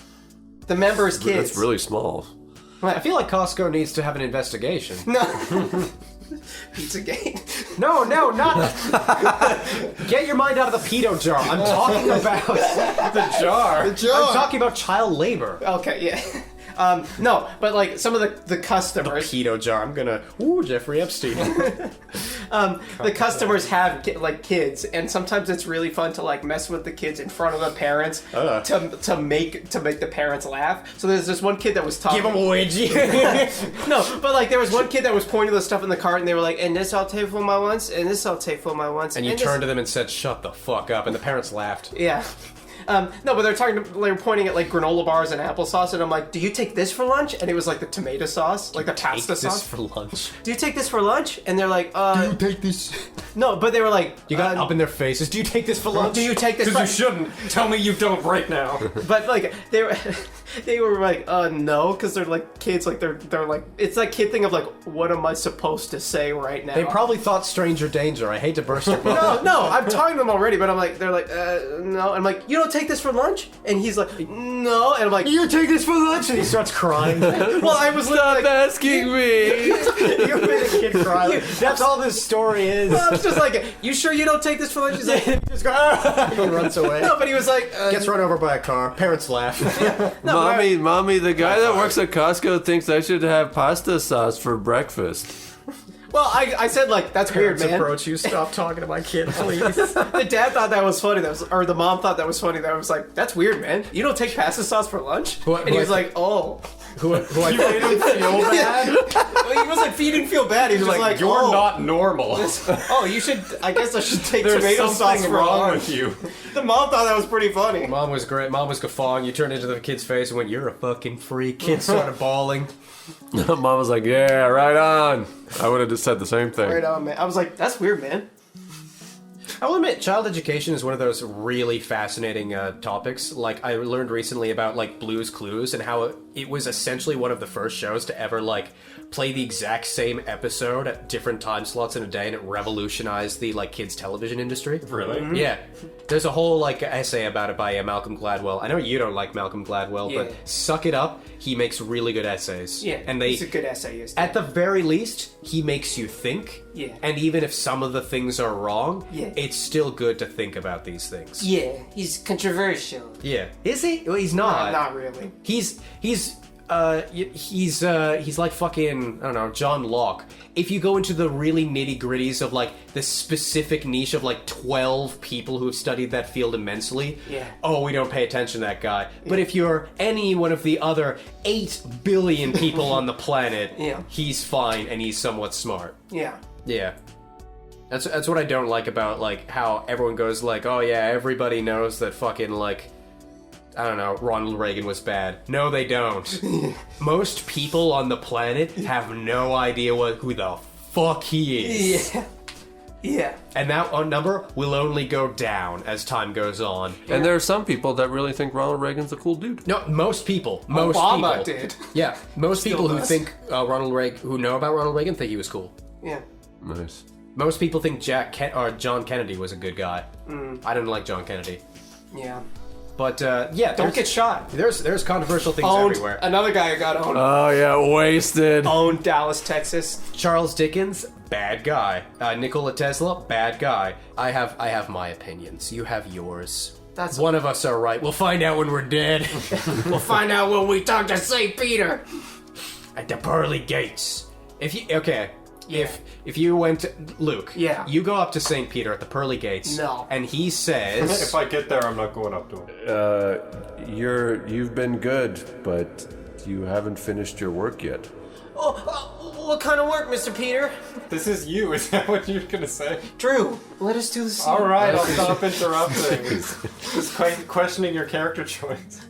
The members' kids. That's really small. I feel like Costco needs to have an investigation. No. Pizzagate. No, not... Get your mind out of the pedo jar. I'm talking about... The jar. I'm talking about child labor. Okay, yeah. No, but like some of the customers. Pedo jar. I'm gonna... Ooh, Jeffrey Epstein. The customers have like kids, and sometimes it's really fun to like mess with the kids in front of the parents to make the parents laugh. So there's this one kid that was talking. Give him a wedgie. No, but like there was one kid that was pointing to the stuff in the cart, and they were like, "And this I'll take for my once, and this I'll take for my once." And you this... turned to them and said, "Shut the fuck up," and the parents laughed. Yeah. No, but they were pointing at like granola bars and applesauce, and I'm like, "Do you take this for lunch?" And it was like the tomato sauce, like the pasta Take sauce. this for lunch. Do you take this for lunch? And they're like, Do you take this? No, but they were like, You got up in their faces. Do you take this for lunch? Do you take this? Because you shouldn't. Tell me you don't right now. But like they were like, no, because they're like kids, like they're like it's like kid thing of like, what am I supposed to say right now? They probably thought stranger danger. I hate to burst your bubble. No, I'm talking to them already, but I'm like, they're like, no. I'm like, you don't take this for lunch? And he's like, no. And I'm like, You take this for lunch? And he starts crying. well, I was literally like, asking me. You made a kid cry. That's all this story is. I was just like, you sure you don't take this for lunch? He's like, Just go, "Ah," and runs away. no, but he was like, Gets run over by a car. Parents laugh. Mommy, the guy that works at Costco thinks I should have pasta sauce for breakfast. well, I said like, that's weird, man. Approach you. Stop talking to my kid, please. The dad thought that was funny. Or the mom thought that was funny. That was like, that's weird, man. You don't take pasta sauce for lunch? And he was like, oh. who I You made him feel bad? He wasn't he didn't feel bad. He was just like, you're oh, not normal. oh, you should. I guess I should take There's tomato sauce something for wrong lunch. with you. The mom thought that was pretty funny. Mom was great. Mom was guffawing. You turned into the kid's face and went, "You're a fucking freak." Kid started bawling. Mom was like, yeah, right on. I would have just said the same thing. Right on, man. I was like, that's weird, man. I will admit, child education is one of those really fascinating topics. Like, I learned recently about, like, Blue's Clues and how it was essentially one of the first shows to ever like play the exact same episode at different time slots in a day, and it revolutionized the like kids television industry. Really? Yeah. There's a whole like essay about it by Malcolm Gladwell. I know you don't like Malcolm Gladwell, Yeah. but suck it up. He makes really good essays. Yeah, and he's a good essayist. at the very least, he makes you think. Yeah. And even if some of the things are wrong, Yeah. it's still good to think about these things. Yeah, he's controversial. Yeah. Is he? Well, he's not. Not really. He's like fucking, I don't know, John Locke. If you go into the really nitty gritties of like the specific niche of like 12 people who have studied that field immensely, Yeah. oh, we don't pay attention to that guy. But if you're any one of the other 8 billion people on the planet, Yeah. he's fine and he's somewhat smart. Yeah. Yeah. That's what I don't like about like how everyone goes like, oh yeah, everybody knows that fucking like, I don't know, Ronald Reagan was bad. No, they don't. Most people on the planet have no idea who the fuck he is. Yeah. Yeah. And that number will only go down as time goes on. And there are some people that really think Ronald Reagan's a cool dude. No, most people. Most Obama people. did. Yeah, most people who does. think who know about Ronald Reagan think he was cool. Yeah. Nice. Most people think John Kennedy was a good guy. I didn't like John Kennedy. Yeah. But yeah, Don't get shot. There's controversial things Owned. everywhere. Another guy who got owned. Oh yeah, wasted. Owned Dallas, Texas. Charles Dickens, bad guy. Nikola Tesla, bad guy. I have my opinions. You have yours. That's One of us are right. We'll find out when we're dead. We'll find out when we talk to St. Peter. At the pearly gates. If you went to, Luke, Yeah. you go up to St. Peter at the pearly gates. No. And he says, If I get there, I'm not going up to him. You've been good, but you haven't finished your work yet. What kind of work, Mr. Peter? This is you. Is that what you're gonna say? Drew, let us do the scene. All right, I'll stop interrupting. Just questioning your character choice.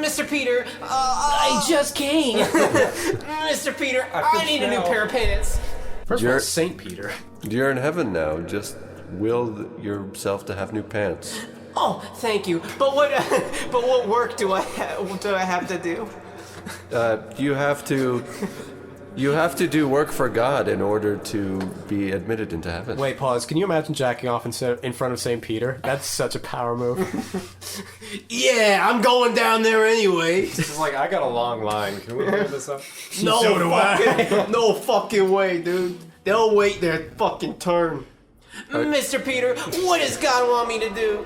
Mr. Peter, I just came. Mr. Peter, I need a new pair of pants. first of all, St. Peter. You're in heaven now. Just will yourself to have new pants. Oh, thank you. But what work do I have to do? You have to do work for God in order to be admitted into heaven. Wait, pause. Can you imagine jacking off in front of St. Peter? That's such a power move. Yeah, I'm going down there anyway. It's like, I got a long line. Can we move this up? No fucking way, dude. They'll wait their fucking turn. Mr. Peter, what does God want me to do?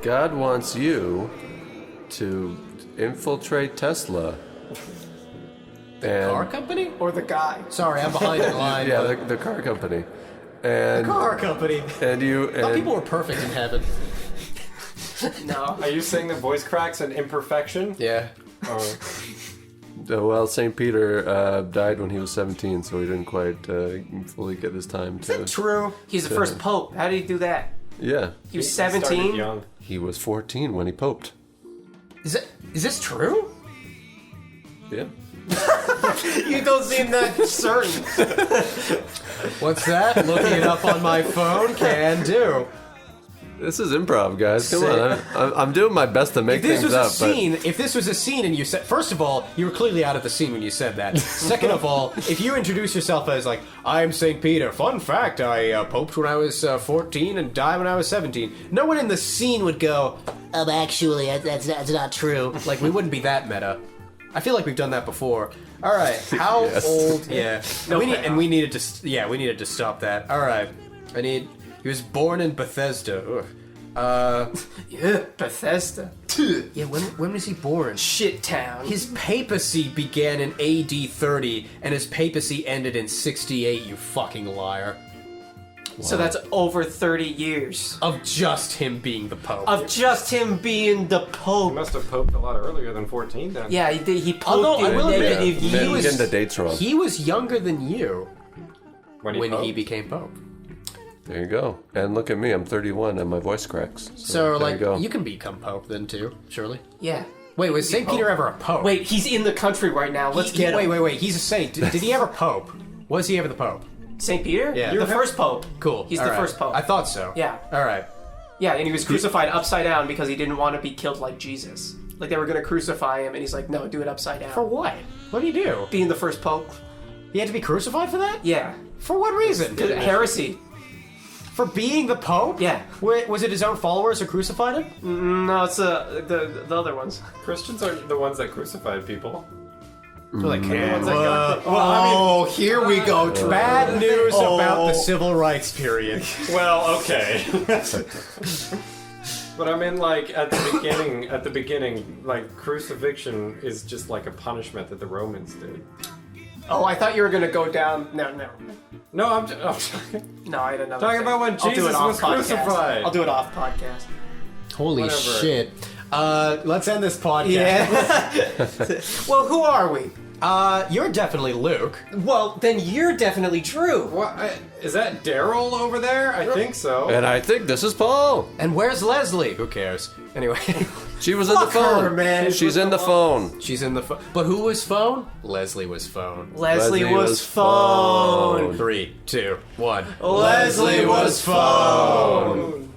God wants you to infiltrate Tesla. And Car company? Or the guy? Sorry, I'm behind in line. yeah, the car company. And Car company. and you I thought and people were perfect in heaven. No. Are you saying that voice cracks and imperfection? Yeah. Or well, St. Peter died when he was 17, so he didn't quite fully get his time to. True. He's the first pope. How did he do that? Yeah, He was started 17? young. he was 14 when he poped. Is this true? Yeah. You don't seem that certain. What's that? Looking it up on my phone? Can do. This is improv, guys. Come on, I'm doing my best to make If things up. this was a scene and you said, first of all, you were clearly out of the scene when you said that. Second of all, if you introduce yourself as like, I'm St. Peter, fun fact, I poped when I was 14 and died when I was 17. No one in the scene would go, Actually, that's not true. like, we wouldn't be that meta. I feel like we've done that before. All right, how Yes. old? Yeah, we needed to stop that. All right, he was born in Bethesda. Yeah, Bethesda. Yeah, when was he born? Shit town. His papacy began in AD 30, and his papacy ended in 68. You fucking liar! So that's over 30 years. Of just him being the pope. Of just him being the He Pope. must have poped a lot earlier than 14 then. Yeah, he did. He Although poked I will in admit, negative he Man, was- getting the dates wrong. He was younger than you When when he poped? became pope. There you go. And look at me, I'm 31 and my voice cracks. So, there like, you go. you can become pope then too, surely. Yeah. Wait, was St. Peter ever a pope? Wait, he's in the country right now. Let's get him. Wait. He's a saint. Did he ever pope? Was he ever the pope? St. Peter? Yeah. The first Pope. Cool. He's All the right. first Pope. I thought so. Yeah. All right. Yeah, and he was crucified upside down because he didn't want to be killed like Jesus. Like they were going to crucify him, and he's like, no, do it upside down. For what? What did he do? Being the first pope. He had to be crucified for that? Yeah. For what reason? Heresy. For being the Pope? Yeah. Was it his own followers who crucified him? No, it's the other ones. Christians are the ones that crucified people. Well, they can. Here we go. Bad news about the civil rights period. Well, okay. But I mean, like at the beginning, like crucifixion is just like a punishment that the Romans did. Oh, I thought you were going to go down. No. No, I'm talking. No, I don't know. Talking about when I'll do Jesus it off was podcast. crucified. I'll do it off podcast. Holy Whatever. shit. Let's end this podcast. Yeah. Well, who are we? You're definitely Luke. Well, then you're definitely Drew. What is that? Daryl over there? I think so. And I think this is Paul. And where's Leslie? Who cares? Anyway, She was in the phone. her, man. She's in the phone. she's in the phone. But who was phone? Leslie was phone. Leslie was phone. 3, 2, 1. Leslie was phone.